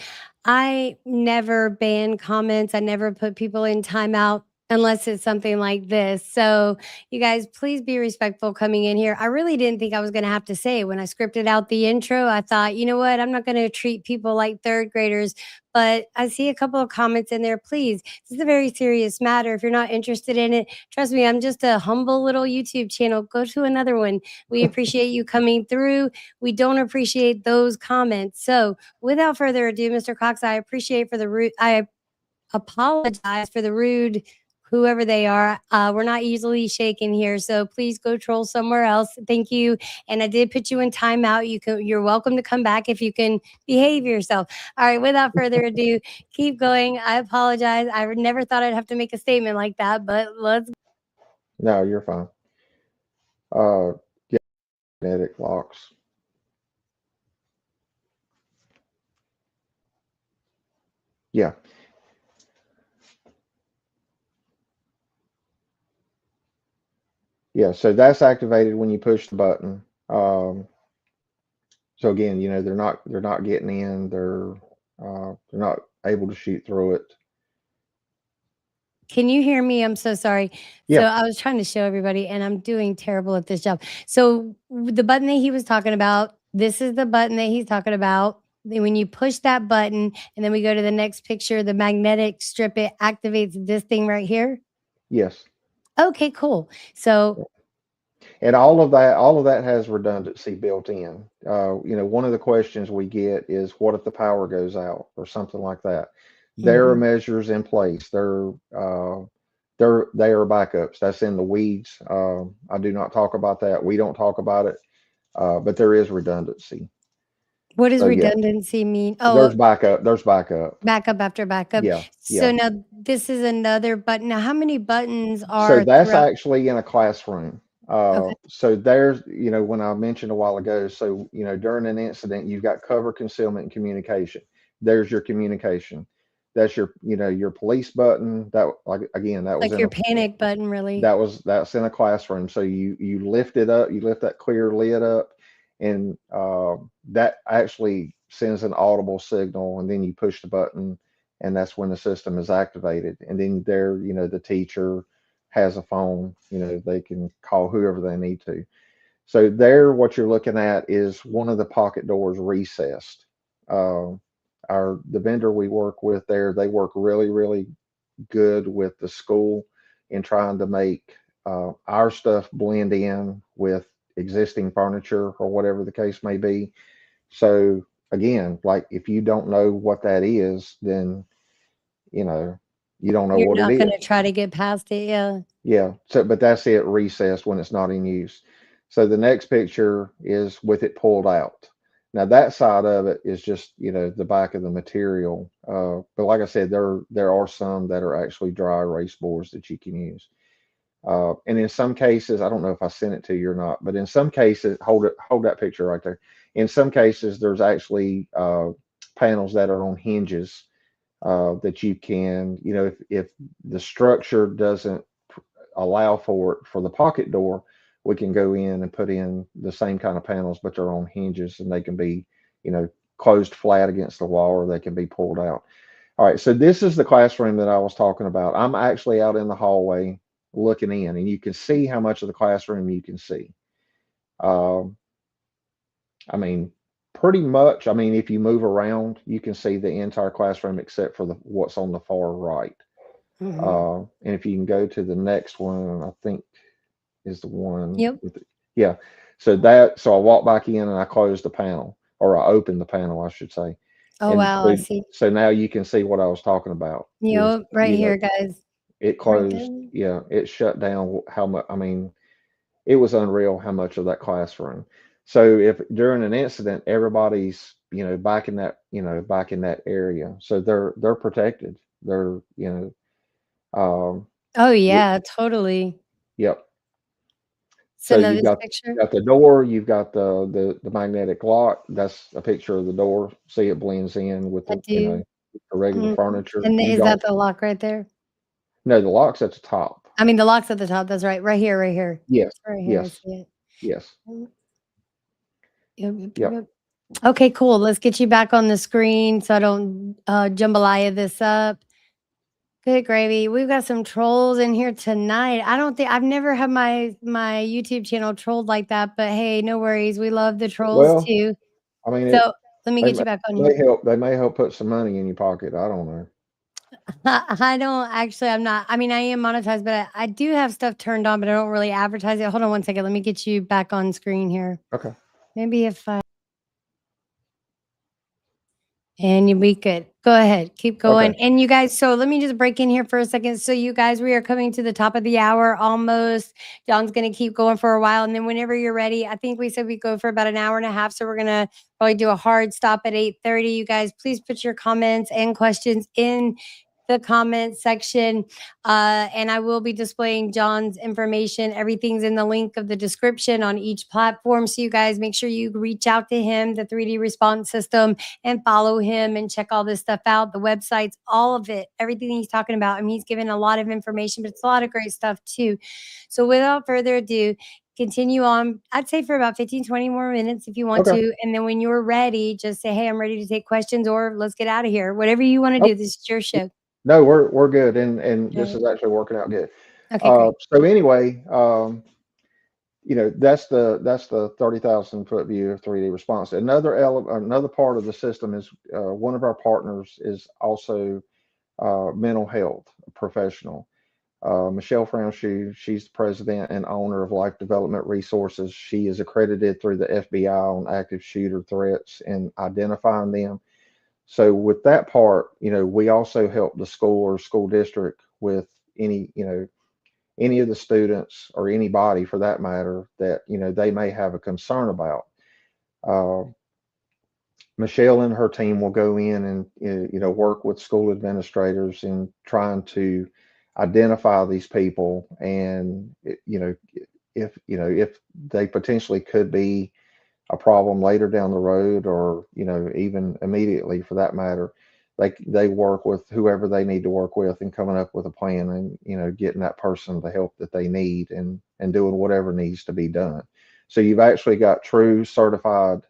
I never ban comments. I never put people in timeout unless it's something like this. So, you guys, please be respectful coming in here. I really didn't think I was going to have to say it. When I scripted out the intro, I thought, you know what? I'm not going to treat people like third graders, but I see a couple of comments in there. Please, this is a very serious matter. If you're not interested in it, trust me, I'm just a humble little YouTube channel. Go to another one. We appreciate you coming through. We don't appreciate those comments. So, without further ado, Mr. Cox, I appreciate for the rude. I apologize for the rude. Whoever they are, we're not easily shaken here, so please go troll somewhere else. Thank you, and I did put you in timeout. You're welcome to come back if you can behave yourself. All right, without further ado, keep going. I apologize. I never thought I'd have to make a statement like that, but let's. no, you're fine. Yeah, magnetic locks. Yeah, yeah. So that's activated when you push the button. So again, they're not getting in. They're not able to shoot through it. Can you hear me? I'm so sorry. So Yeah. I was trying to show everybody, and I'm doing terrible at this job. So the button that he was talking about, this is the button that he's talking about. Then when you push that button, and then we go to the next picture, the magnetic strip, it activates this thing right here. Yes. Okay, cool. So And all of that has redundancy built in. One of the questions we get is, what if the power goes out or something like that? There are mhm. measures in place. They are backups. That's in the weeds. I do not talk about that. We don't talk about it. But there is redundancy. What does So yeah, redundancy mean? there's Oh, backup. There's backup. backup after backup. Yeah, So yeah. now this is another button. Now, how many buttons So are that's throughout? actually in a classroom. Okay. So there's, when I mentioned a while ago, so, during an incident, you've got cover, concealment, and communication. There's your communication. That's your police button. That, like, again, that was Like in your a, panic button, really. that's in a classroom. So you lift it up, you lift that clear lid up, and that actually sends an audible signal, and then you push the button, and that's when the system is activated. And then there, the teacher has a phone, they can call whoever they need to. So there, what you're looking at is one of the pocket doors recessed. Uh, the vendor we work with there, they work really, really good with the school in trying to make our stuff blend in with existing furniture or whatever the case may be. So again, like if you don't know what that is, then you know you don't know You're what it not is. gonna try to get past it, yeah. Yeah. So, but that's it recessed when it's not in use. So the next picture is with it pulled out. Now that side of it is just, the back of the material. But like I said, there are some that are actually dry erase boards that you can use. And in some cases, I don't know if I sent it to you or not, but in some cases, hold that picture right there. In some cases, there's actually panels that are on hinges that you can, if the structure doesn't allow for it for the pocket door, we can go in and put in the same kind of panels, but they're on hinges and they can be, closed flat against the wall or they can be pulled out. All right, so this is the classroom that I was talking about. I'm actually out in the hallway looking in, and you can see how much of the classroom you can see. Um, I mean, pretty much. I mean, if you move around, you can see the entire classroom except for what's on the far right. Mhm. And if you can go to the next one, I think is the one Yep. with yeah. So I walk back in and I close the panel, or I open the panel, I should say. Oh, And wow, I so see. so now you can see what I was talking about is, Yep, right here, guys. it Right closed, there. yeah, it shut down how much, I mean, it was unreal how much of that classroom. So if during an incident, everybody's, back in that area. So they're protected. They're, Oh, w- yeah, totally. yep. So Send this picture? you've got the door, you've got the magnetic lock. That's a picture of the door. See, it blends in with I do. the regular Mhm. furniture. And You is don't that the lock right there? No, the lock's at the top. I mean, the lock's at the top, that's right. Right here, right here. Yes, It's right here, I yes, see it. yes. Mm, yep, yep, yep, Yep. yep. Okay, cool. Let's get you back on the screen so I don't, jambalaya this up. Good gravy. We've got some trolls in here tonight. I don't think I've never had my YouTube channel trolled like that, but hey, no worries. We love the trolls Well, too. I mean, So let me they get may, you back on here. they help. They may help put some money in your pocket. I don't know. I don't actually, I'm not, I mean, I am monetized, but I do have stuff turned on, but I don't really advertise it. Hold on one second. Let me get you back on screen here. Okay. Maybe if I, and you'll be good. Go ahead. Keep Okay. going. And you guys, so let me just break in here for a second. So you guys, we are coming to the top of the hour almost. John's going to keep going for a while. And then whenever you're ready, I think we said we go for about an hour and a half. So we're going to probably do a hard stop at 8:30. You guys, please put your comments and questions in the comment section. And I will be displaying John's information. Everything's in the link of the description on each platform. So you guys make sure you reach out to him, the 3D response system, and follow him and check all this stuff out. The websites, all of it, everything he's talking about. I mean, he's given a lot of information, but it's a lot of great stuff too. So without further ado, continue on. I'd say for about 15, 20 more minutes if you want Okay. to. And then when you're ready, just say, hey, I'm ready to take questions or let's get out of here. Whatever you want to Oh, do. This is your show. no, we're good, and this Right. is actually working out good. Okay, great. So anyway, that's the 30,000 foot view of 3D response. Another part of the system is one of our partners is also mental health professional. Michelle Frownshoe, she's the president and owner of Life Development Resources. She is accredited through the FBI on active shooter threats and identifying them. So with that part, we also help the school or school district with any of the students or anybody for that matter that they may have a concern about. Uh, Michelle and her team will go in and work with school administrators in trying to identify these people and if they potentially could be a problem later down the road, or even immediately for that matter, they work with whoever they need to work with and coming up with a plan, and getting that person the help that they need, and doing whatever needs to be done. So you've actually got true certified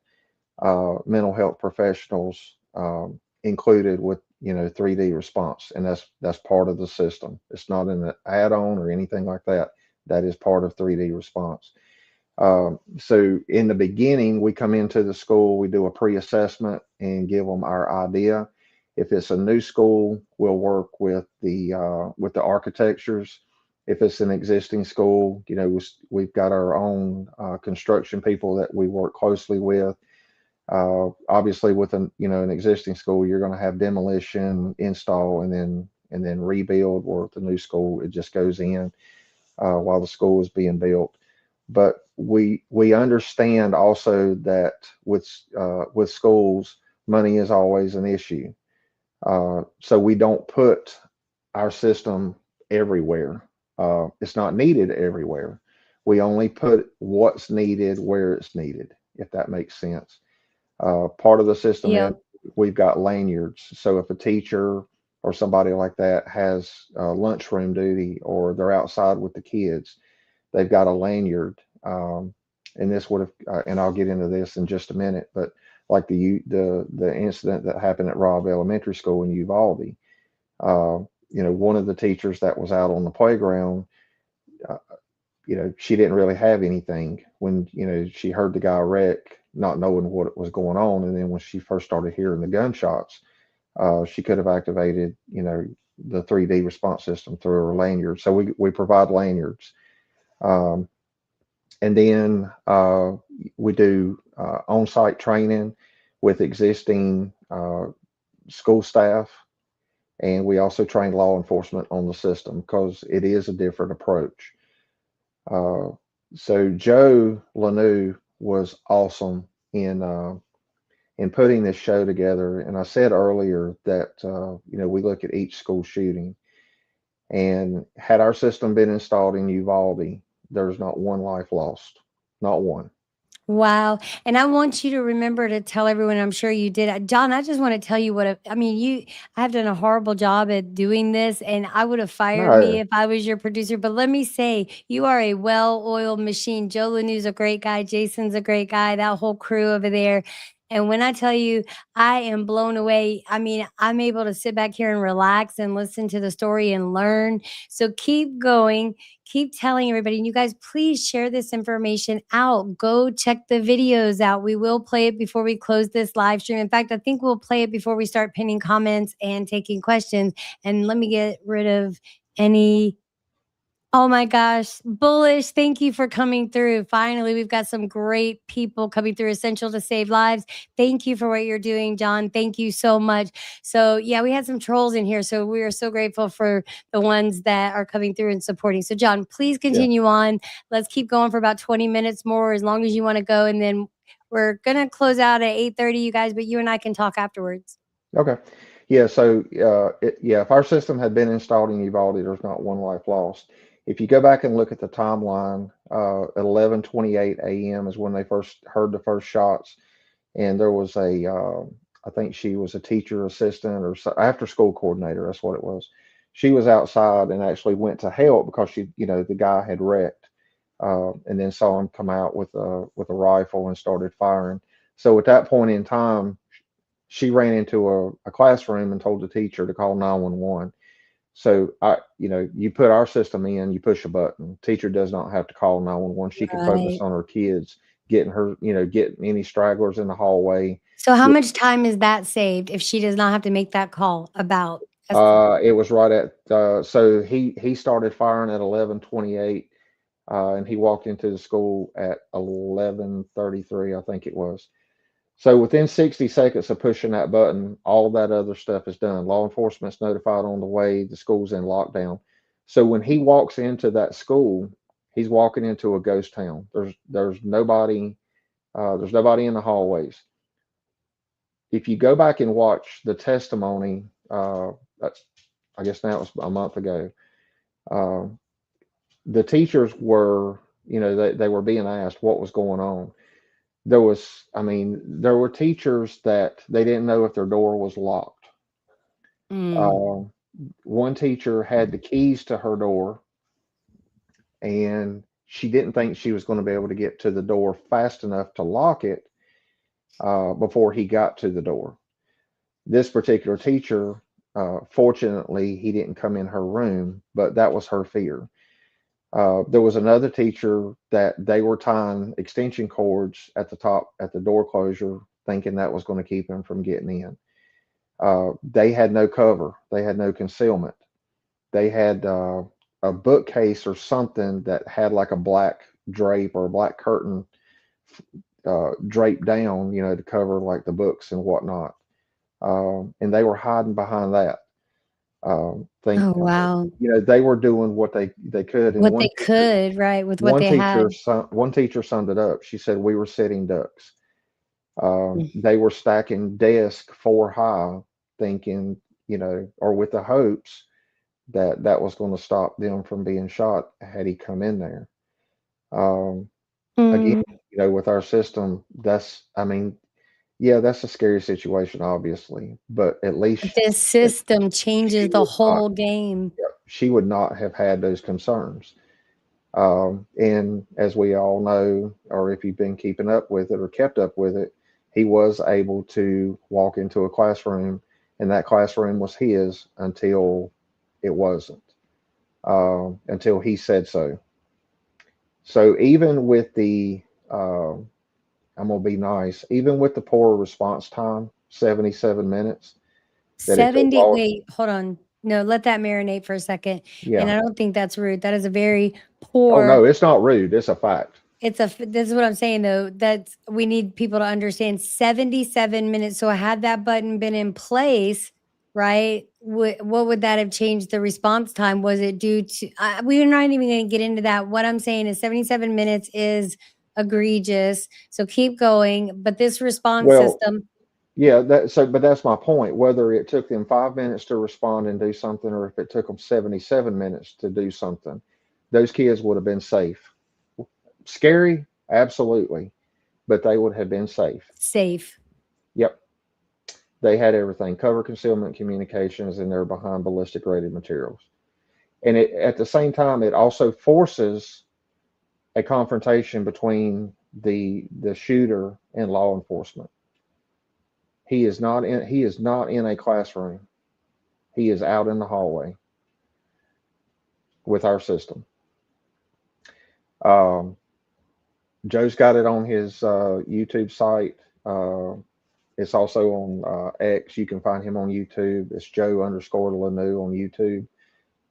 mental health professionals included with 3D response, and that's part of the system. It's not an add-on or anything like that. That is part of 3D response. So in the beginning, we come into the school, we do a pre-assessment and give them our idea. If it's a new school, we'll work with the architectures. If it's an existing school, we've got our own construction people that we work closely with. Obviously, with an existing school, you're going to have demolition, install, and then rebuild. Or with the new school, it just goes in while the school is being built. But we understand also that with schools, money is always an issue. So we don't put our system everywhere. It's not needed everywhere. We only put what's needed where it's needed, if that makes sense. Part of the system is Yep. we've got lanyards. So if a teacher or somebody like that has lunchroom duty, or they're outside with the kids, they've got a lanyard. And this would have, and I'll get into this in just a minute, but like the incident that happened at Robb Elementary School in Uvalde, one of the teachers that was out on the playground, uh, she didn't really have anything when, she heard the guy wreck, not knowing what was going on. And then when she first started hearing the gunshots, she could have activated, the 3D response system through her lanyard. So we provide lanyards. Um, and then we do on-site training with existing school staff. And we also train law enforcement on the system because it is a different approach. Uh, so Joe Lanou was awesome in putting this show together. And I said earlier that we look at each school shooting, and had our system been installed in Uvalde, there's not one life lost, not one. Wow. And I want you to remember to tell everyone, I'm sure you did. John, I just want to tell you I mean, I have done a horrible job at doing this, and I would have fired me No, if I was your producer. But let me say, you are a well oiled machine. Joe Lanew's a great guy. Jason's a great guy. That whole crew over there. And when I tell you, I am blown away. I mean, I'm able to sit back here and relax and listen to the story and learn. So keep going, keep telling everybody. And you guys, please share this information out. Go check the videos out. We will play it before we close this live stream. In fact, I think we'll play it before we start pinning comments and taking questions. And let me get rid of any. Oh my gosh, Bullish, thank you for coming through. Finally, we've got some great people coming through. Essential to Save Lives. Thank you for what you're doing, John. Thank you so much. So, yeah, we had some trolls in here. So, we are so grateful for the ones that are coming through and supporting. So, John, please yeah, continue on. Let's keep going for about 20 minutes more, as long as you want to go. And then we're going to close out at 8:30, you guys, but you and I can talk afterwards. okay, yeah. So yeah, if our system had been installed in Uvalde, there's not one life lost. If you go back and look at the timeline, at 11:28 a.m. is when they first heard the first shots, and there was I think she was a teacher assistant or after school coordinator. That's what it was. She was outside and actually went to help because the guy had wrecked, and then saw him come out with a rifle and started firing. So at that point in time, she ran into a classroom and told the teacher to call 911. So you put our system in, you push a button. Teacher does not have to call 911. She can focus Right. on her kids, getting any stragglers in the hallway. So, how Get, much time is that saved if she does not have to make that call about? it was right at, so he started firing at 11:28, and he walked into the school at 11:33, I think it was. So within 60 seconds of pushing that button, all that other stuff is done. Law enforcement's notified on the way. The school's in lockdown. So when he walks into that school, he's walking into a ghost town. There's nobody. There's nobody in the hallways. If you go back and watch the testimony, that's I guess now it was a month ago. Uh, the teachers were they were being asked what was going on. There were teachers that they didn't know if their door was locked. Mm. Uh, One teacher had the keys to her door, and she didn't think she was going to be able to get to the door fast enough to lock it before he got to the door. This particular teacher, fortunately, he didn't come in her room, but that was her fear. There was another teacher that they were tying extension cords at the top at the door closure, thinking that was going to keep him from getting in. They had no cover, they had no concealment. They had a bookcase or something that had like a black drape or a black curtain draped down, to cover like the books and whatnot. And they were hiding behind that. Oh, wow. They were doing what they could. And What they could, right, with what one they teacher, had. one teacher summed it up. She said, "We were sitting ducks." Mm. They were stacking desk 4 high, thinking, or with the hopes that that was going to stop them from being shot had he come in there. Um, Again, Mm. with our system, yeah, that's a scary situation, obviously, but at least This system changes she the would not, whole game. she would not have had those concerns. And as we all know, or if you've been keeping up with it or kept up with it, he was able to walk into a classroom, and that classroom was his until it wasn't, until he said so. So even with uh, I'm gonna be nice, even with the poor response time, 77 minutes that it took 70 law. wait, hold on. No, let that marinate for a second, and Yeah. I don't think that's rude. That is a very Oh poor no, it's not rude. It's a fact. this is what I'm saying, though, that's we need people to understand 77 minutes, so had that button been in place, right, what would that have changed the response time? Was it due to we're not even gonna get into that. What I'm saying is 77 minutes is egregious, so keep going, but this response Well, system. yeah, but that's my point. Whether it took them 5 minutes to respond and do something, or if it took them 77 minutes to do something, those kids would have been safe. Scary, absolutely, but they would have been safe. Safe. Yep, they had everything: cover, concealment, communications, and they're behind ballistic rated materials. And at the same time, it also forces a confrontation between the shooter and law enforcement. He is not in a classroom. He is out in the hallway with our system. Um, Joe's got it on his YouTube site. It's also on X. You can find him on YouTube. It's Joe_Lanu on YouTube.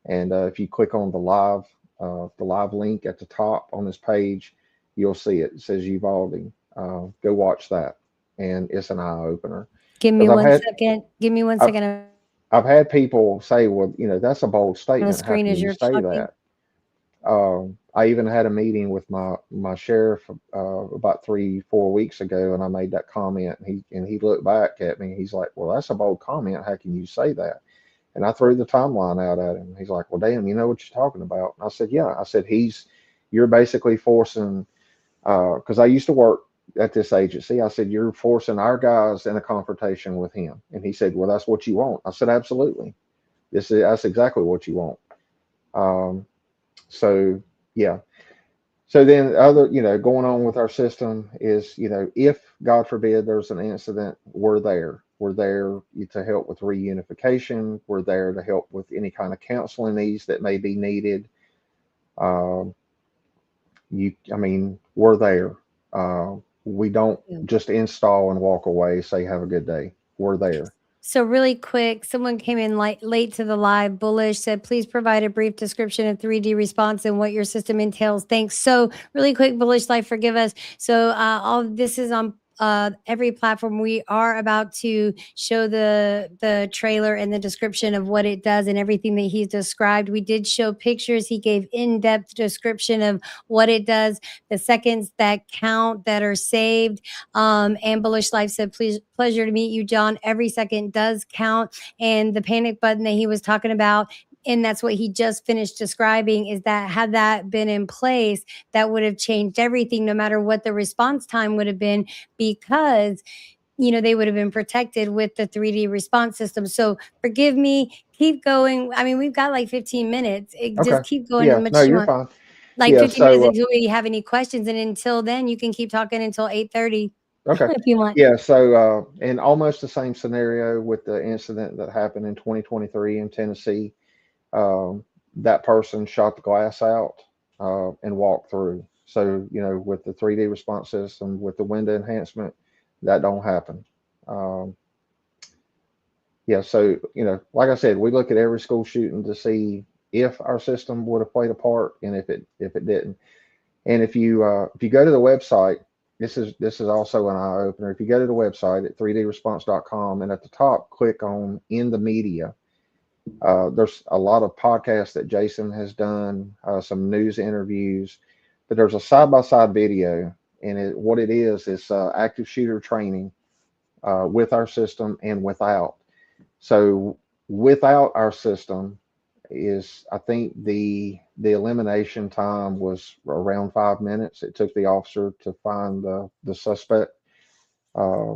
And if you click on the live link at the top on this page, you'll see it. It says Uvalde. Go watch that, and it's an eye opener. Give me Because one second. Give me one I've, second. I'm I've had people say, "Well, that's a bold on the statement. How screen can as you you're say talking. that?" I even had a meeting with my sheriff about 3-4 weeks ago, and I made that comment. And he looked back at me. He's like, "Well, that's a bold comment. How can you say that?" And I threw the timeline out at him. He's like, "Well, damn, you know what you're talking about." And I said, "Yeah." I said, "You're basically forcing." Because I used to work at this agency. I said, "You're forcing our guys in a confrontation with him." And he said, "Well, that's what you want." I said, "Absolutely. That's exactly what you want." Um, so yeah. So then going on with our system is, if God forbid there's an incident, we're there. We're there to help with reunification. We're there to help with any kind of counseling needs that may be needed. Um, we're there. We don't just install and walk away, say have a good day. We're there. So really quick, someone came in late to the live. Bullish said, please provide a brief description of 3D response and what your system entails. Thanks. So really quick, Bullish Life, forgive us. So all this is on every platform. We are about to show the trailer and the description of what it does and everything that he's described. We did show pictures. He gave in-depth description of what it does, the seconds that count that are saved. And Bullish Life said, please, pleasure to meet you, John. Every second does count. And the panic button that he was talking about, and that's what he just finished describing, is that had that been in place, that would have changed everything, no matter what the response time would have been, because they would have been protected with the 3D response system. So forgive me, keep going. I mean, we've got like 15 minutes. Okay. Just keep going Yeah. as much No, as you you're want. fine. Like Yeah. 15 minutes So, until we have any questions. And until then, you can keep talking until 8:30 okay. if you want. Yeah. So, in almost the same scenario with the incident that happened in 2023 in Tennessee, um, that person shot the glass out and walked through. So, with the 3D response system, with the window enhancement, that don't happen. Um, yeah. So, like I said, we look at every school shooting to see if our system would have played a part and if it didn't. And if you go to the website, this is also an eye opener. If you go to the website at 3dresponse.com and at the top click on in the media, there's a lot of podcasts that Jason has done, some news interviews, but there's a side by side video, and what it is active shooter training with our system and without. So without our system, I think the elimination time was around 5 minutes. It took the officer to find the suspect uh,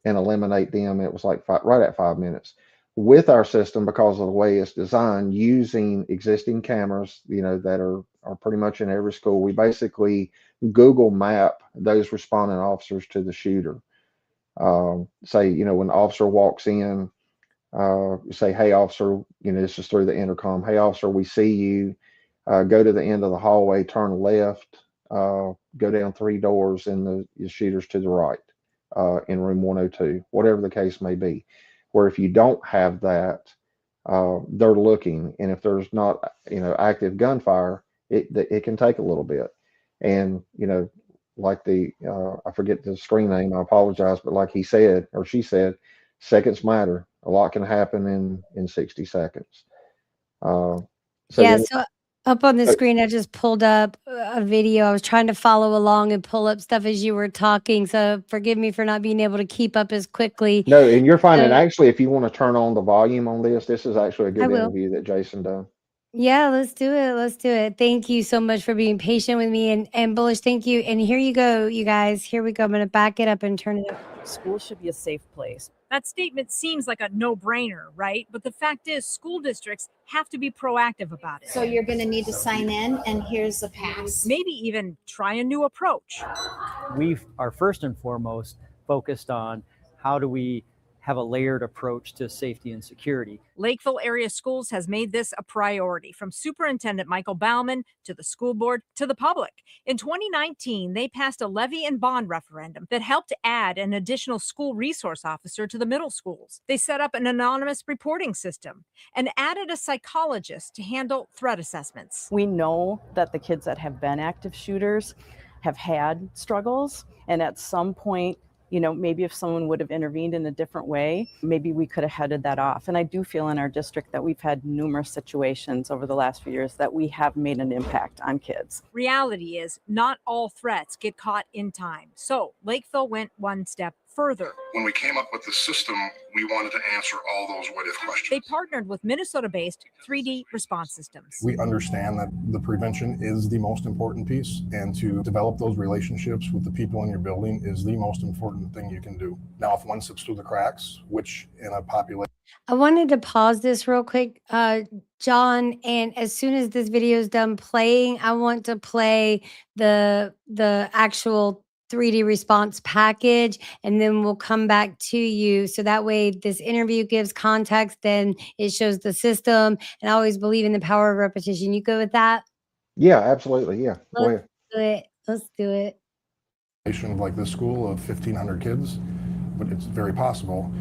and eliminate them. It was like right at 5 minutes. With our system, because of the way it's designed, using existing cameras, that are pretty much in every school, we basically Google map those responding officers to the shooter. Say, when the officer walks in, say, "Hey, officer," this is through the intercom. "Hey, officer, we see you. Go to the end of the hallway, turn left, go down 3 doors, and the shooter's to the right in room 102," whatever the case may be. Where if you don't have that, they're looking, and if there's not, active gunfire, it can take a little bit. And, like I forget the screen name, I apologize, but like he said, or she said, seconds matter. A lot can happen in 60 seconds. Uh, so Yeah, then, so up on the uh, screen, I just pulled up a video. I was trying to follow along and pull up stuff as you were talking. So forgive me for not being able to keep up as quickly. no, and you're fine. And So actually, if you want to turn on the volume on this is actually a I good will. interview that Jason done. Yeah, let's do it. Let's do it. Thank you so much for being patient with me, and Bullish, thank you. And here you go, you guys. Here we go. I'm gonna back it up and turn it up. School should be a safe place. That statement seems like a no-brainer, right? But the fact is, school districts have to be proactive about it. So you're going to need to sign in, and here's a pass. Maybe even try a new approach. We are first and foremost focused on how do we have a layered approach to safety and security. Lakeville area schools has made this a priority, from Superintendent Michael Bauman to the school board to the public. In 2019, they passed a levy and bond referendum that helped add an additional school resource officer to the middle schools. They set up an anonymous reporting system and added a psychologist to handle threat assessments. We know that the kids that have been active shooters have had struggles, and at some point, maybe if someone would have intervened in a different way, maybe we could have headed that off. And I do feel in our district that we've had numerous situations over the last few years that we have made an impact on kids. Reality is, not all threats get caught in time. So Lakeville went one step further. When we came up with the system, we wanted to answer all those what if questions. They partnered with Minnesota-based 3D Response Systems. We understand that the prevention is the most important piece, and to develop those relationships with the people in your building is the most important thing you can do. Now, if one slips through the cracks, which in a population, I wanted to pause this real quick, John, and as soon as this video is done playing, I want to play the actual 3D response package, and then we'll come back to you. So that way this interview gives context, then it shows the system. And I always believe in the power of repetition. You go with that? Yeah, absolutely. Yeah. Go ahead. Do it. Let's do it. of like this school of 1,500 kids, but it's very possible,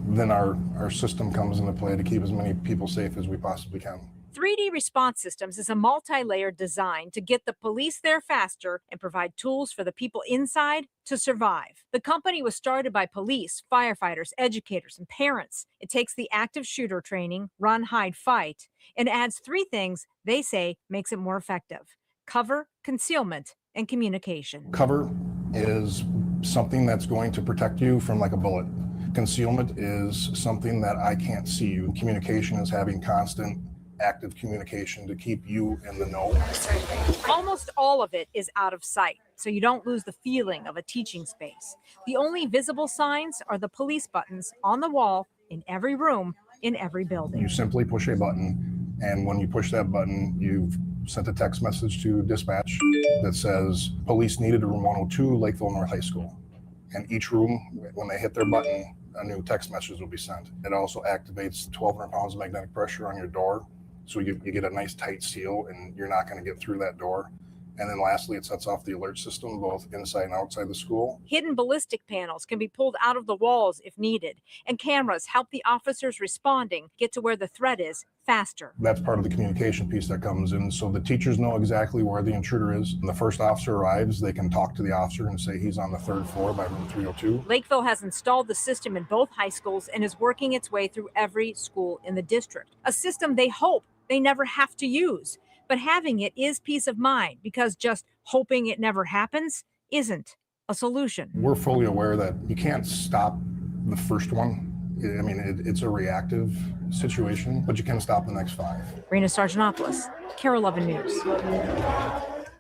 then our system comes into play to keep as many people safe as we possibly can. 3D Response Systems is a multi-layered design to get the police there faster and provide tools for the people inside to survive. The company was started by police, firefighters, educators, and parents. It takes the active shooter training, run, hide, fight, and adds 3 things they say makes it more effective: cover, concealment, and communication. Cover is something that's going to protect you from like a bullet. Concealment is something that I can't see you. Communication is having constant active communication to keep you in the know. Almost all of it is out of sight, so you don't lose the feeling of a teaching space. The only visible signs are the police buttons on the wall in every room, in every building. You simply push a button, and when you push that button, you've sent a text message to dispatch that says, police needed room 102, Lakeville North High School. And each room, when they hit their button, a new text message will be sent. It also activates 1,200 pounds of magnetic pressure on your door, so you get a nice tight seal, and you're not going to get through that door. And then lastly, it sets off the alert system both inside and outside the school. Hidden ballistic panels can be pulled out of the walls if needed, and cameras help the officers responding get to where the threat is faster. That's part of the communication piece that comes in, so the teachers know exactly where the intruder is. When the first officer arrives, they can talk to the officer and say he's on the 3rd floor by room 302. Lakeville has installed the system in both high schools and is working its way through every school in the district, a system they hope they never have to use. But having it is peace of mind, because just hoping it never happens isn't a solution. We're fully aware that you can't stop the first one. I mean, it's a reactive situation, but you can stop the next 5. Rena Sargentopoulos, KARE 11 News.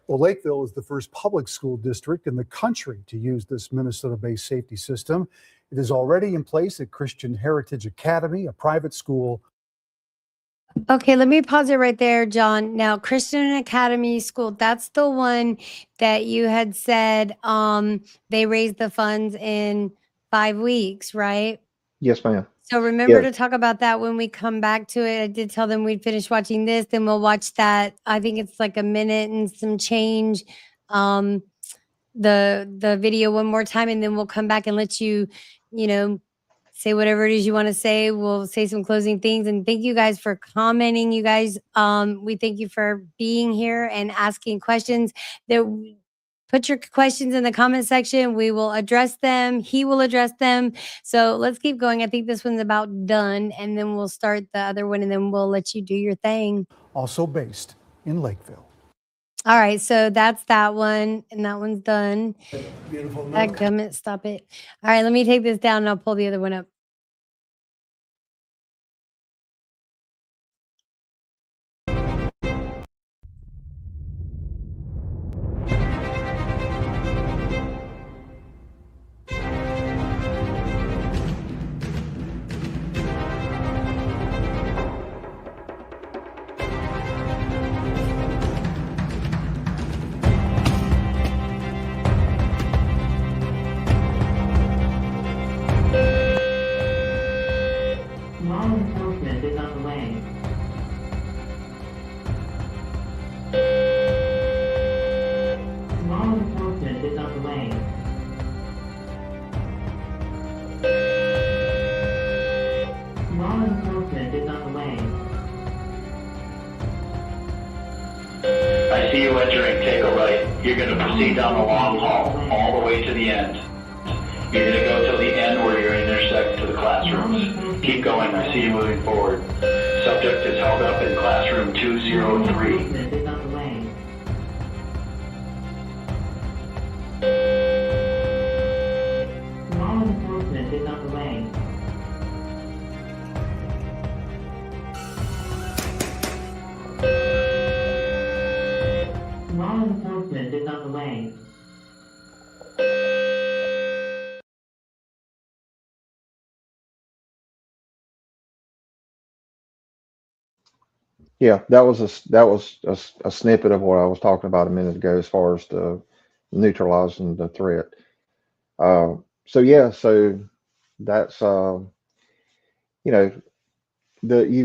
Well, Lakeville is the first public school district in the country to use this Minnesota-based safety system. It is already in place at Christian Heritage Academy, a private school. Okay, let me pause it right there, John. Now, Christian Academy School, that's the one that you had said they raised the funds in 5 weeks, right? Yes, ma'am. So remember Yeah. to talk about that when we come back to it. I did tell them we'd finish watching this, then we'll watch that. I think it's like a minute and some change. The video one more time, and then we'll come back and let you, say whatever it is you want to say. We'll say some closing things, and thank you guys for commenting. You guys, we thank you for being here and asking questions. Put your questions in the comment section. We will address them. He will address them. So let's keep going. I think this one's about done, and then we'll start the other one, and then we'll let you do your thing. Also based in Lakeville. All right, so that's that one, and that one's done. Beautiful. Dadgummit, stop it. All right, let me take this down, and I'll pull the other one up. Law enforcement is on the way. Law enforcement is on the way. Law enforcement is on the way. I see you entering, take a right. You're going to proceed down the long hall, all the way to the end. You're going to go till the end where you're intersect to the classrooms. Keep going, I see you moving forward. Subject is held up in classroom 203. Enforcement is on the way. Law enforcement is on the way. Law enforcement is on the way. Yeah, that was a snippet of what I was talking about a minute ago as far as the neutralizing the threat. So that's you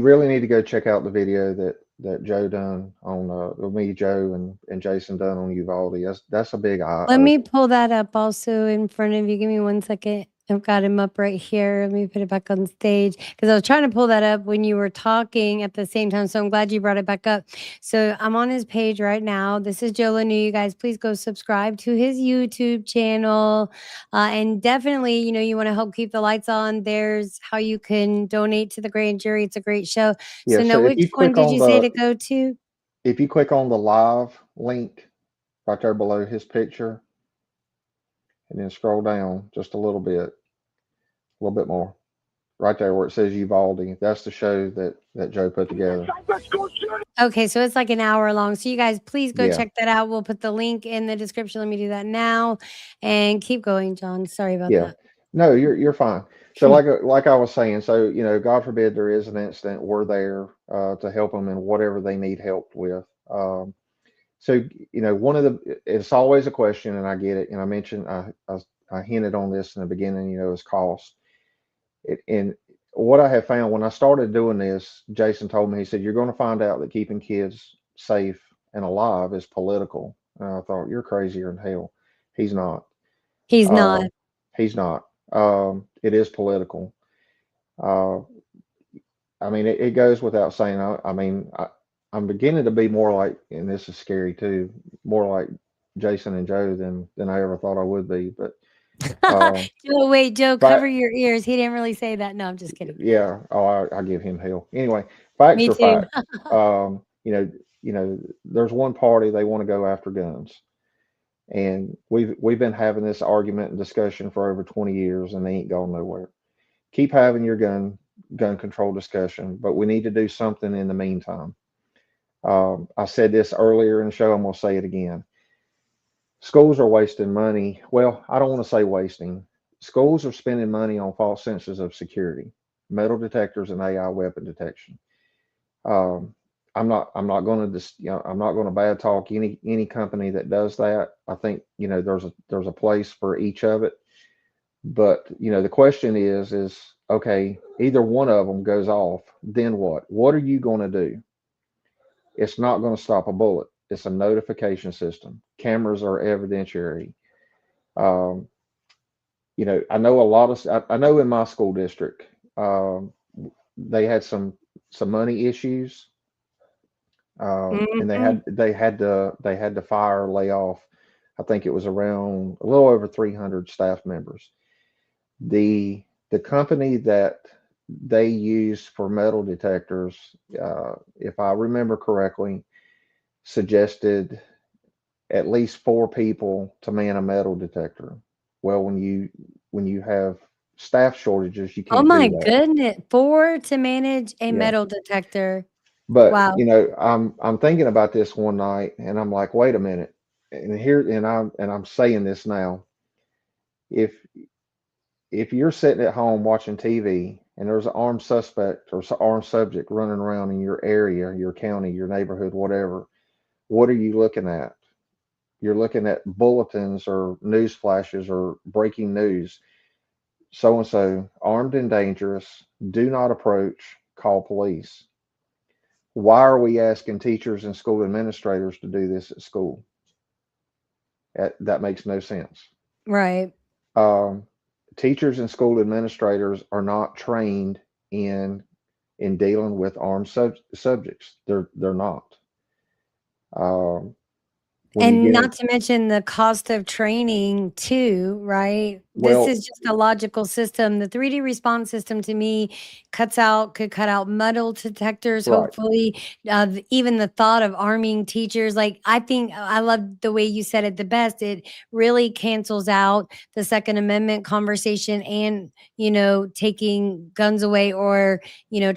really need to go check out the video that Joe done on me, Joe, and Jason done on Uvalde. That's a big eye. Let me pull that up also in front of you. Give me 1 second. I've got him up right here. Let me put it back on stage because I was trying to pull that up when you were talking at the same time. So I'm glad you brought it back up. So I'm on his page right now. This is Joe Lanu. You guys, please go subscribe to his YouTube channel. And definitely, you want to help keep the lights on. There's how you can donate to the grand jury. It's a great show. Yeah, so now, so if which you one click did you on say the- to go to? If you click on the live link right there below his picture, and then scroll down just a little bit more. right there where it says Uvalde. That's the show that Joe put together. Okay, so it's like an hour long. So you guys, please go Yeah. check that out. We'll put the link in the description. Let me do that now, and keep going, John. Sorry about Yeah. that. No, you're fine. So like I was saying, so God forbid there is an incident, we're there to help them in whatever they need help with. So one of it's always a question, and I get it. And I mentioned I hinted on this in the beginning. Is cost. And what I have found when I started doing this, Jason told me, he said, you're going to find out that keeping kids safe and alive is political. And I thought, you're crazier than hell. He's not. He's Uh, not. he's not. It is political. Uh, I mean, it goes without saying. I'm beginning to be more like, and this is scary too, more like Jason and Joe than I ever thought I would be. But Joe, wait, Joe, cover but your ears. He didn't really say that. No, I'm just kidding. yeah, I give him hell. Anyway, facts Me are too. facts. There's one party they want to go after guns, and we've been having this argument and discussion for over 20 years, and they ain't going nowhere. Keep having your gun control discussion, but we need to do something in the meantime. I said this earlier in the show. I'm gonna say it again. Schools are wasting money. Well, I don't want to say wasting. Schools are spending money on false senses of security, metal detectors, and AI weapon detection. Um, I'm not going to I'm not going to bad talk any company that does that. I think there's a place for each of it. But the question is okay, either one of them goes off, then what? What are you going to do? It's not going to stop a bullet. It's a notification system. Cameras are evidentiary. Um, I know a lot of. I know in my school district, um, they had some money issues, and they Mhm. had they had to fire lay off. I think it was around a little over 300 staff members. The company that they used for metal detectors, if I remember correctly, suggested at least 4 people to man a metal detector. Well, when you have staff shortages, you Oh can't my do that. goodness. 4 to manage a Yeah. metal detector. But Wow. I'm thinking about this one night, and I'm like, wait a minute. And I'm saying this now. If if you're sitting at home watching TV and there's an armed suspect or armed subject running around in your area, your county, your neighborhood, whatever, what are you looking at? You're looking at bulletins or news flashes or breaking news. So and so, armed and dangerous, do not approach, call police. Why are we asking teachers and school administrators to do this at school? That makes no sense. Right. Um, Teachers and school administrators are not trained in dealing with armed subjects. They're not. Um, when you And get not in, to mention the cost of training too, right? This well, is just a logical system. The 3D response system to me could cut out metal detectors, right, hopefully. Even the thought of arming teachers, like I think I love the way you said it the best. It really cancels out the Second Amendment conversation and, taking guns away or,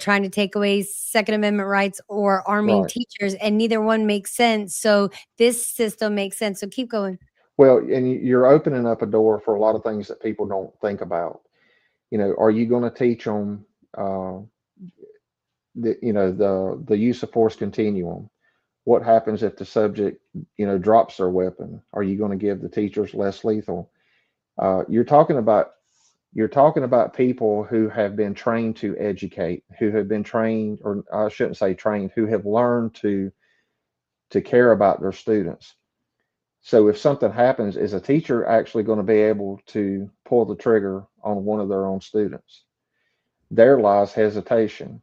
trying to take away Second Amendment rights or arming right. teachers. And neither one makes sense. So this system makes sense. So keep going. Well, and you're opening up a door for a lot of things that people don't think about. Are you going to teach them the use of force continuum? What happens if the subject drops their weapon? Are you going to give the teachers less lethal? You're talking about people who have been trained to educate, who have been trained, or I shouldn't say trained, who have learned to care about their students. So if something happens, is a teacher actually going to be able to pull the trigger on one of their own students? There lies hesitation.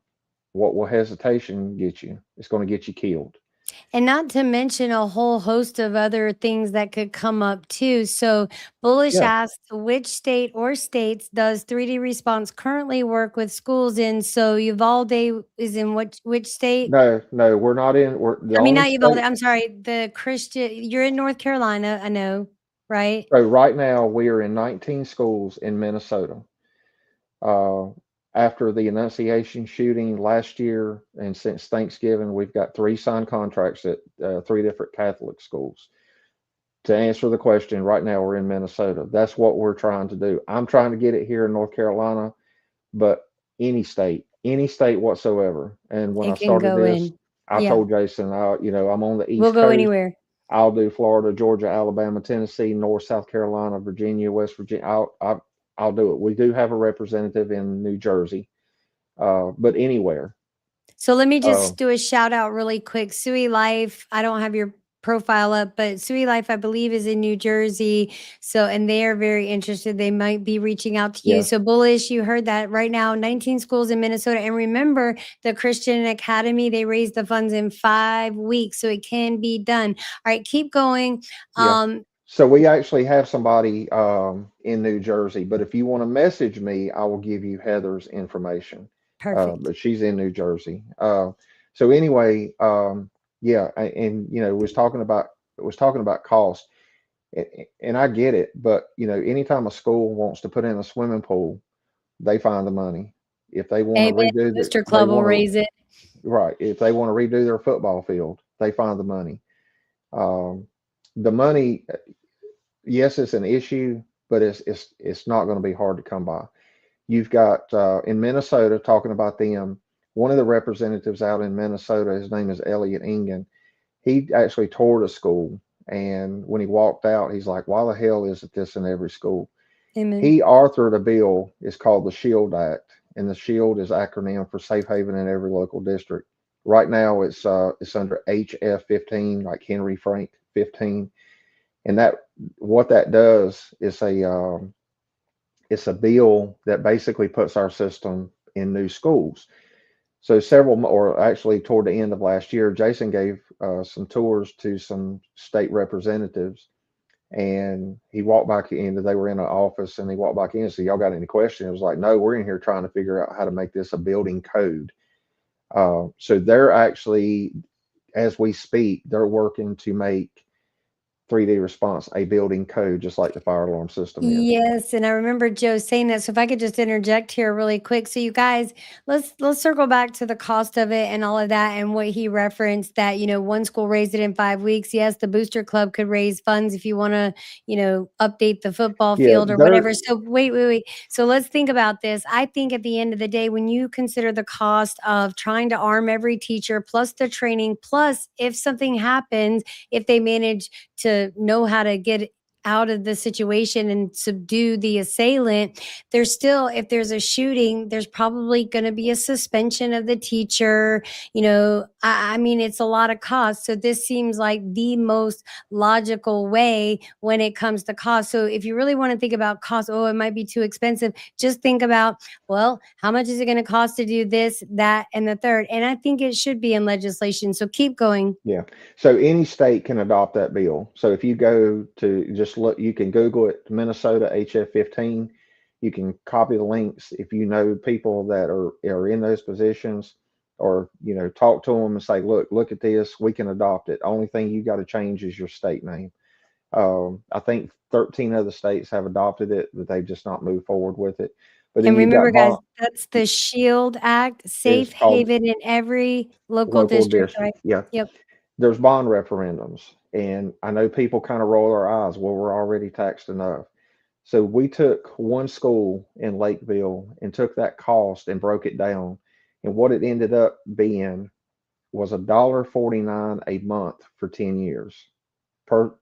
What will hesitation get you? It's going to get you killed. And not to mention a whole host of other things that could come up too. So Bullish Yeah. asked, which state or states does 3D response currently work with schools in? So Uvalde is in which state? No, we're not in. We're the I mean, only not Uvalde. state. I'm sorry. The Christian, you're in North Carolina. I know, right? So right now we are in 19 schools in Minnesota. Uh, after the Annunciation shooting last year, and since Thanksgiving, we've got 3 signed contracts at 3 different Catholic schools. To answer the question, right now we're in Minnesota. That's what we're trying to do. I'm trying to get it here in North Carolina, but any state whatsoever. And when I It can started go this, in. I Yeah, told Jason, I'm on the we'll East go Coast. anywhere. I'll do Florida, Georgia, Alabama, Tennessee, North, South Carolina, Virginia, West Virginia. I'll do it. We do have a representative in New Jersey, but anywhere. So let me Uh, just do a shout out really quick. Sui Life, I don't have your profile up, but Sui Life, I believe, is in New Jersey. So, and they are very interested. They might be reaching out to you. yeah, So, Bullish, you heard that right now 19 schools in Minnesota. And remember, the Christian Academy, they raised the funds in 5 weeks. So, it can be done. All right, keep going. yeah. Um, So we actually have somebody in New Jersey, but if you want to message me, I will give you Heather's information. Perfect. But she's in New Jersey. So anyway, yeah, and was talking about cost, and I get it, but anytime a school wants to put in a swimming pool, they find the money. If they want to Amen. redo Booster they Club will want raise it. right. If they want to redo their football field, they find the money. Um, the money, yes, it's an issue, but it's not going to be hard to come by. You've got in Minnesota, talking about them. One of the representatives out in Minnesota, his name is Elliot Ingen. He actually toured a school, and when he walked out, he's like, "Why the hell isn't this in every school?" Amen. He authored a bill. It's called the SHIELD Act, and the SHIELD is acronym for Safe Haven in Every Local District. Right now, it's under HF 15, like Henry Frank 15, and that what that does is it's a bill that basically puts our system in new schools. So or actually toward the end of last year, Jason gave some tours to some state representatives, and he walked back in. They were in an office, and he walked back in and said, "Y'all got any questions?" It was like, "No, we're in here trying to figure out how to make this a building code." So they're actually, as we speak, they're working to make 3D response a building code, just like the fire alarm system is. Yes, and I remember Joe saying that. So if I could just interject here really quick. So you guys, let's circle back to the cost of it and all of that and what he referenced that, one school raised it in 5 weeks. Yes, the booster club could raise funds if you want to, update the football Yeah, field or whatever. So wait. So let's think about this. I think at the end of the day, when you consider the cost of trying to arm every teacher, plus the training, plus if something happens, if they manage to know how to get out of the situation and subdue the assailant, there's still, if there's a shooting, there's probably going to be a suspension of the teacher. I mean, it's a lot of cost. So this seems like the most logical way when it comes to cost. So if you really want to think about cost, it might be too expensive. Just think about, well, how much is it going to cost to do this, that, and the third? And I think it should be in legislation. So keep going. yeah. So any state can adopt that bill. So if you go to just look, you can Google it, Minnesota HF 15. You can copy the links if you know people that are in those positions, or talk to them and say, look at this. We can adopt it. Only thing you got to change is your state name. I think 13 other states have adopted it, but they've just not moved forward with it. But then And you've remember, got guys, that's the SHIELD Act, is safe called haven in every local local district, right? district. Yeah. Yep. There's bond referendums, and I know people kind of roll their eyes. Well, we're already taxed enough. So we took one school in Lakeville and took that cost and broke it down. And what it ended up being was $1.49 a month for 10 years per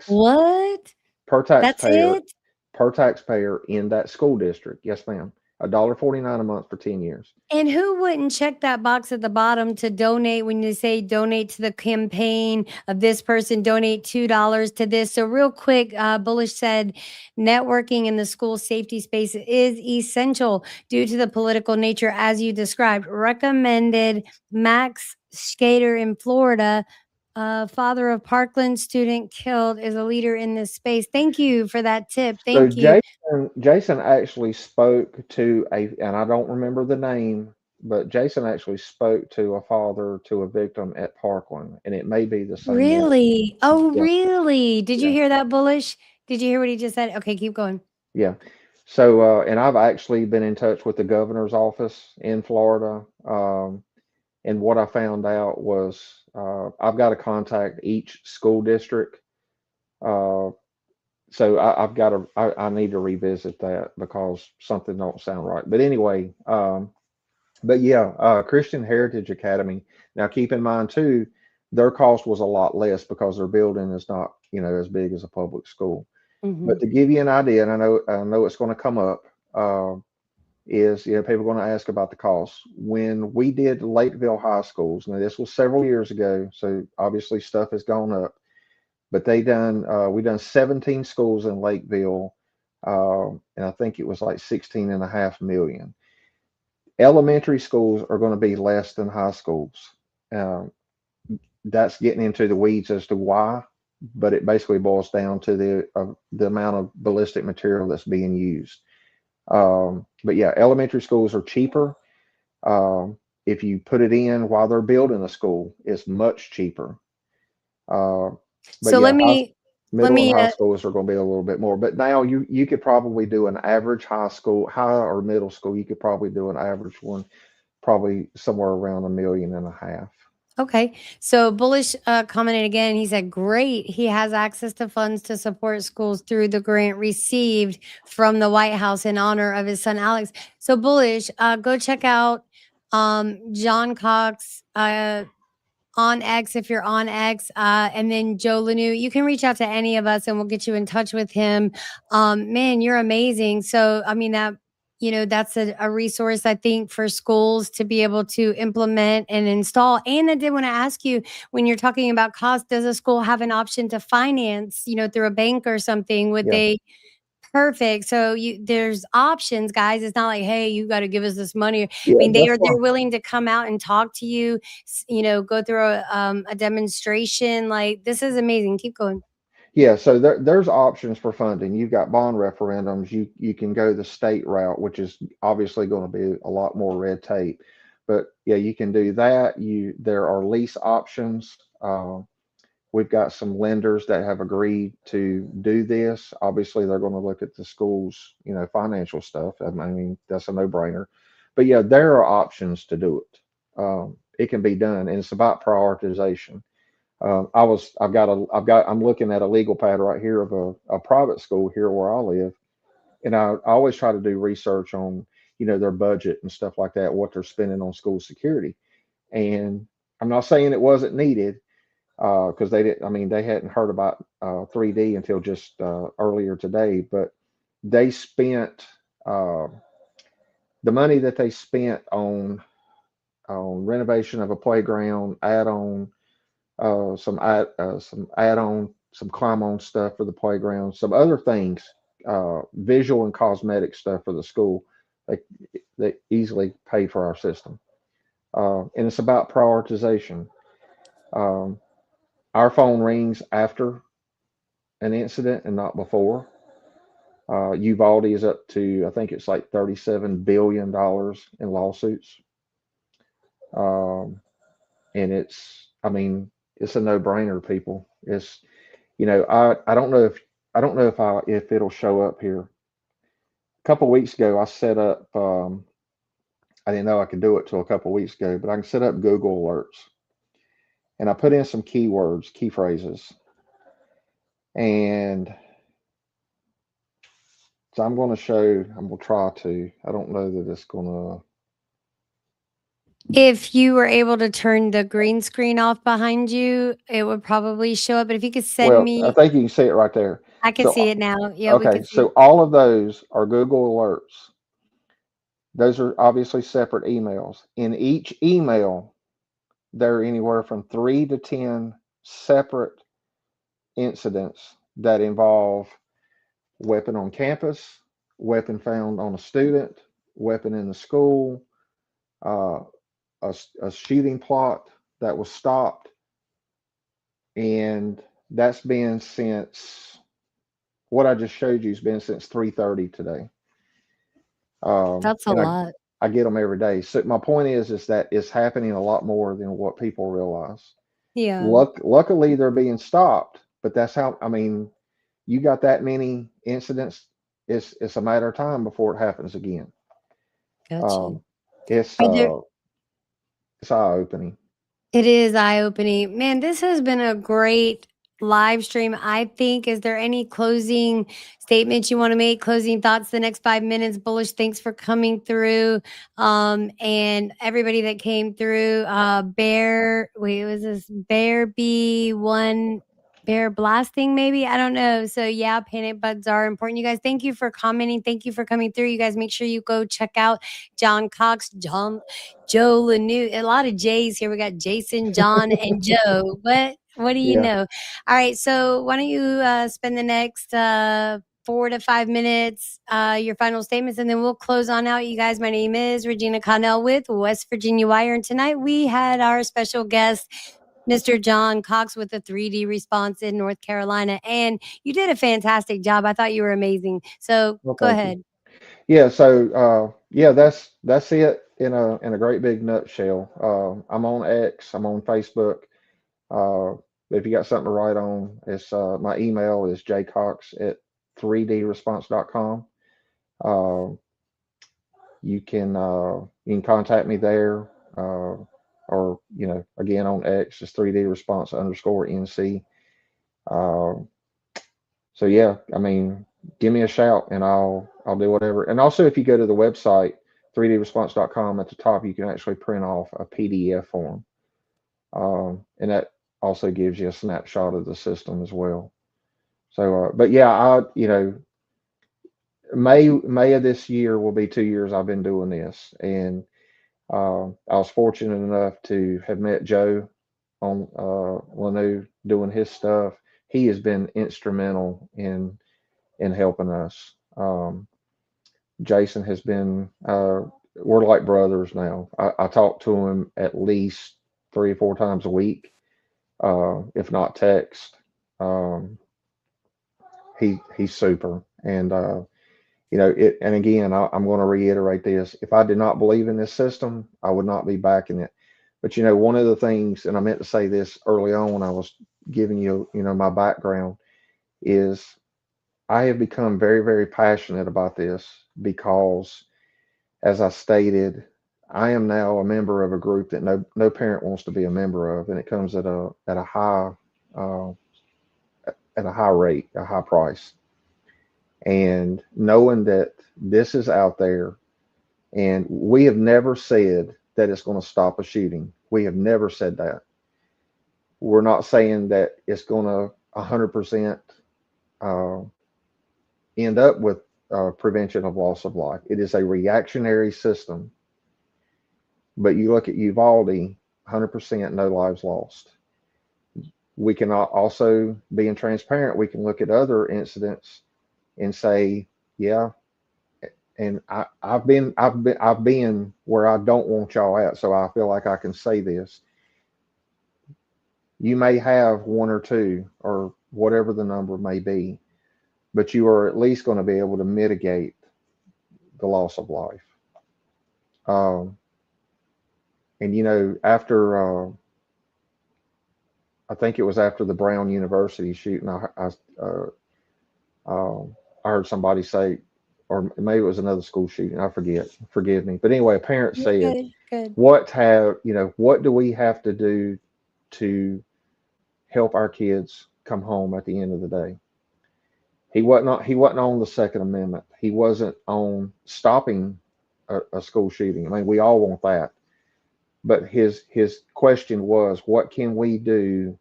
What? per That's taxpayer it? per taxpayer in that school district. Yes, ma'am. $1.49 a month for 10 years. And who wouldn't check that box at the bottom to donate when you say donate to the campaign of this person, donate $2 to this? So, real quick, Bullish said networking in the school safety space is essential due to the political nature, as you described. Recommended Max Skater in Florida, father of Parkland student killed, is a leader in this space. Thank you for that tip. So Thank you. Jason actually spoke to and I don't remember the name, but Jason actually spoke to a father to a victim at Parkland, and it may be the same one. Really? Oh, Yeah, really? Did you yeah, hear that, Bullish? Did you hear what he just said? Okay, keep going. yeah. So, and I've actually been in touch with the governor's office in Florida. And what I found out was I've got to contact each school district. Uh, so I've got to, I need to revisit that because something don't sound right. But anyway, but yeah, Christian Heritage Academy. Now, keep in mind too, their cost was a lot less because their building is not, as big as a public school. Hmm. But to give you an idea, and I know it's going to come up, is people are going to ask about the cost. When we did Lakeville High Schools, now this was several years ago, so obviously stuff has gone up. But we done 17 schools in Lakeville, and I think it was like 16.5 million. Elementary schools are going to be less than high schools. Um, that's getting into the weeds as to why, but it basically boils down to the amount of ballistic material that's being used. But yeah, elementary schools are cheaper. Um, if you put it in while they're building a school, it's much cheaper. Uh, but So yeah, let middle and me high schools are going to be a little bit more. But now you could probably do an average high or middle school. You could probably do an average one, probably somewhere around 1.5 million. Okay. So Bullish commented again. He said, great. He has access to funds to support schools through the grant received from the White House in honor of his son, Alex. So Bullish, go check out John Cox on X if you're on X. And then Joe Lanu, you can reach out to any of us and we'll get you in touch with him. Man, you're amazing. So, I mean, that's a resource I think for schools to be able to implement and install. And I did want to ask you, when you're talking about cost, does a school have an option to finance, through a bank or something? Would Yeah, they? Perfect. So there's options, guys. It's not like, hey, you got to give us this money. I yeah, mean, that's they're why. willing to come out and talk to you, go through a demonstration. Like, this is amazing. Keep going. Yeah, so there's options for funding. You've got bond referendums. You can go the state route, which is obviously going to be a lot more red tape. But yeah, you can do that. There are lease options. We've got some lenders that have agreed to do this. Obviously, they're going to look at the school's, financial stuff. I mean, that's a no-brainer. But yeah, there are options to do it. It can be done, and it's about prioritization. I'm looking at a legal pad right here of a private school here where I live, and I always try to do research on, their budget and stuff like that, what they're spending on school security. And I'm not saying it wasn't needed, because they didn't. I mean, they hadn't heard about 3D until just earlier today, but they spent uh, the money that they spent on renovation of a playground, add-on some add-on, some climb-on stuff for the playground, some other things, visual and cosmetic stuff for the school. They they easily pay for our system, and it's about prioritization. Um, our phone rings after an incident and not before. Uvalde is up to, I think it's like $37 billion in lawsuits, um, and I mean, it's a no-brainer, people. I don't know if it'll show up here. A couple weeks ago, I set up. I didn't know I could do it till a couple weeks ago, but I can set up Google alerts, and I put in some keywords, key phrases, and so I'm going to show. I'm going to try to. I don't know that it's going to. If you were able to turn the green screen off behind you, it would probably show up. But if you could send Well, I me, think you can see it right there. I can So, see it now. Yeah, we okay, can see so it. all of those are Google alerts. Those are obviously separate emails. In each email, there are anywhere from 3 to 10 separate incidents that involve weapon on campus, weapon found on a student, weapon in the school, uh, a shooting plot that was stopped, and that's been since what I just showed you has been since 3:30 today. That's a And lot. I get them every day. So my point is that it's happening a lot more than what people realize. Yeah. Luckily, they're being stopped, but that's how, I mean, you got that many incidents it's a matter of time before it happens again. Gotcha. It's Are there it's eye opening. It is eye-opening. Man, this has been a great live stream, I think. Is there any closing statements you want to make? Closing thoughts the next 5 minutes? Bullish, thanks for coming through. And everybody that came through. Was this Bear B1 Bear blasting, maybe? I don't know. So yeah, panic buttons are important. You guys, thank you for commenting. Thank you for coming through. You guys make sure you go check out John Cox, Joe Lanu, a lot of J's here. We got Jason, John, and Joe. What do you Yeah. know? All right, so why don't you spend the next 4 to 5 minutes, your final statements, and then we'll close on out. You guys, my name is Regina Connell with West Virginia Wire, and tonight we had our special guest, Mr. John Cox, with a 3D response in North Carolina, and you did a fantastic job. I thought you were amazing. So Well, go thank you. ahead. Yeah. So yeah, that's it in a great big nutshell. I'm on X. I'm on Facebook. If you got something to write on, it's my email is jcox@3dresponse.com. Uh, you can contact me there, or again on X is 3D response underscore NC. Uh, so yeah, I mean, give me a shout and I'll do whatever. And also, if you go to the website 3dresponse.com, at the top you can actually print off a PDF form, and that also gives you a snapshot of the system as well. So, but yeah, May of this year will be 2 years I've been doing this, and I was fortunate enough to have met Joe on Lanu doing his stuff. He has been instrumental in helping us. Jason has been. We're like brothers now. I talk to him at least 3 or 4 times a week, if not text. Um, he's super, and it. And again, I'm going to reiterate this: if I did not believe in this system, I would not be backing it. But one of the things, and I meant to say this early on when I was giving you, my background, is I have become very, very passionate about this because, as I stated, I am now a member of a group that no parent wants to be a member of, and it comes at a high uh, rate, a high price. And knowing that this is out there, and we have never said that it's going to stop a shooting. We have never said that. We're not saying that it's going to 100% end up with prevention of loss of life. It is a reactionary system. But you look at Uvalde, 100% no lives lost. We can also, being transparent, we can look at other incidents and say, yeah. And I've been where I don't want y'all at, so I feel like I can say this. You may have one or two, or whatever the number may be, but you are at least going to be able to mitigate the loss of life. And after I think it was after the Brown University shooting, I heard somebody say, or maybe it was another school shooting, I forget. Forgive me. But anyway, a parent said, Good. what do we have to do to help our kids come home at the end of the day? He wasn't on the Second Amendment. He wasn't on stopping a school shooting. I mean, we all want that. But his question was, what can we do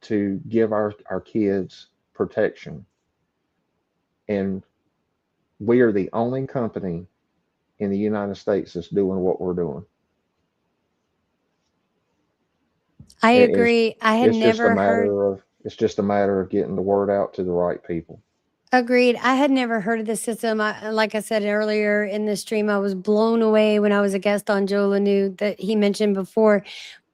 to give our kids protection? And we are the only company in the United States that's doing what we're doing. I agree. It's just a matter of getting the word out to the right people. Agreed. I had never heard of this system. Like I said earlier in the stream, I was blown away when I was a guest on Joe Lanu that he mentioned before.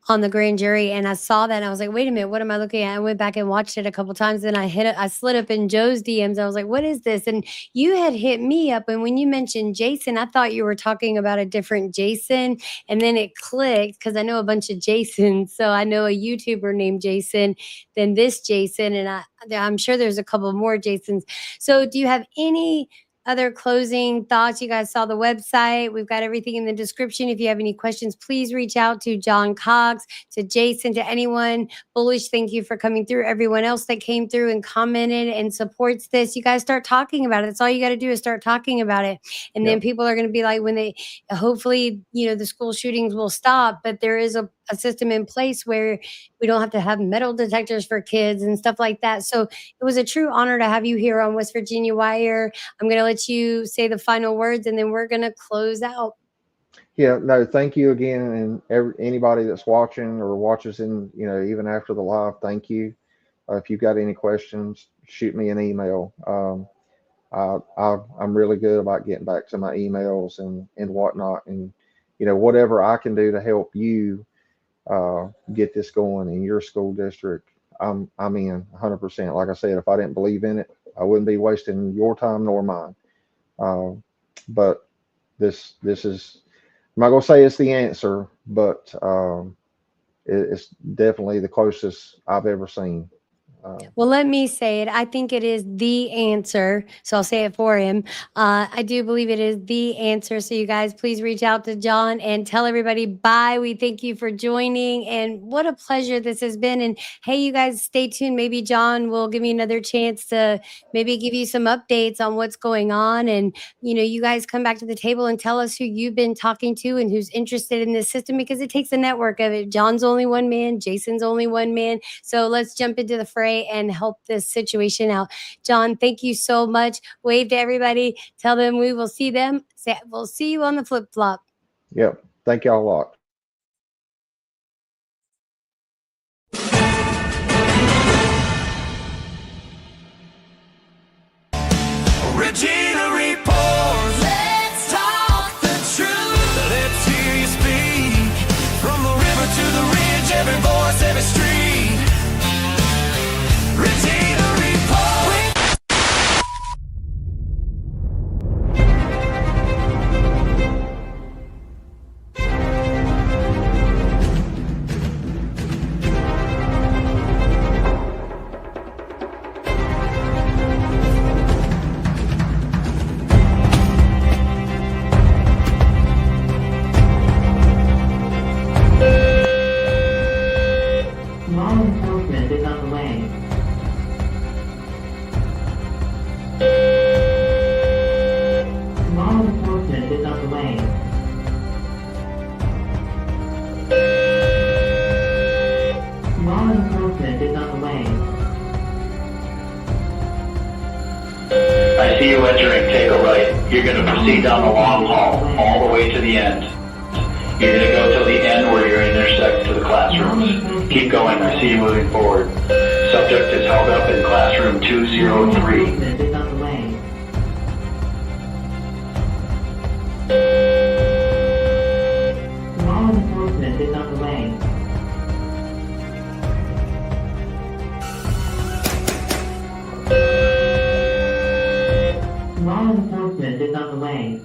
on the grand jury, and I saw that and I was like, wait a minute, what am I looking at? I went back and watched it a couple times, then I slid up in Joe's DMs. I was like, what is this? And you had hit me up, and when you mentioned Jason, I thought you were talking about a different Jason, and then it clicked because I know a bunch of Jasons. So I know a YouTuber named Jason, then this Jason, and I'm sure there's a couple more Jasons. So do you have any other closing thoughts? You guys saw the website. We've got everything in the description. If you have any questions, please reach out to John Cox, to Jason, to anyone. Bullish, thank you for coming through. Everyone else that came through and commented and supports this, you guys start talking about it. That's all you got to do is start talking about it. And then people are going to be like, when they, hopefully, the school shootings will stop, but there is a system in place where we don't have to have metal detectors for kids and stuff like that. So it was a true honor to have you here on West Virginia Wire. I'm going to let you say the final words, and then we're going to close out. Yeah, no, thank you again. And anybody that's watching or watches in, even after the live, thank you. If you've got any questions, shoot me an email. I'm really good about getting back to my emails and whatnot. And, whatever I can do to help you get this going in your school district, I'm in 100%. Like I said, if I didn't believe in it, I wouldn't be wasting your time nor mine. But this is, I'm not gonna say it's the answer, but it's definitely the closest I've ever seen. Well, let me say it. I think it is the answer. So I'll say it for him. I do believe it is the answer. So you guys, please reach out to John and tell everybody bye. We thank you for joining. And what a pleasure this has been. And hey, you guys, stay tuned. Maybe John will give me another chance to maybe give you some updates on what's going on. And, you guys come back to the table and tell us who you've been talking to and who's interested in this system, because it takes a network of it. John's only one man. Jason's only one man. So let's jump into the fray and help this situation out. John, thank you so much. Wave to everybody. Tell them we will see them. We'll see you on the flip-flop. Yep. Thank y'all a lot. Regina Report. Let's talk the truth. Let's hear you speak. From the river to the ridge, every voice, every street. Regina Report. Law enforcement is on the way. Law enforcement is on the way. Law enforcement is on the way. I see you entering, take a right. You're going to proceed down the long hall, all the way to the end. You're going to go till the end where you're intersect to the classrooms. Keep going, I see you moving forward. Subject is held up in classroom 203. Law enforcement is on the way. Law enforcement is on the way. Law enforcement is on the way.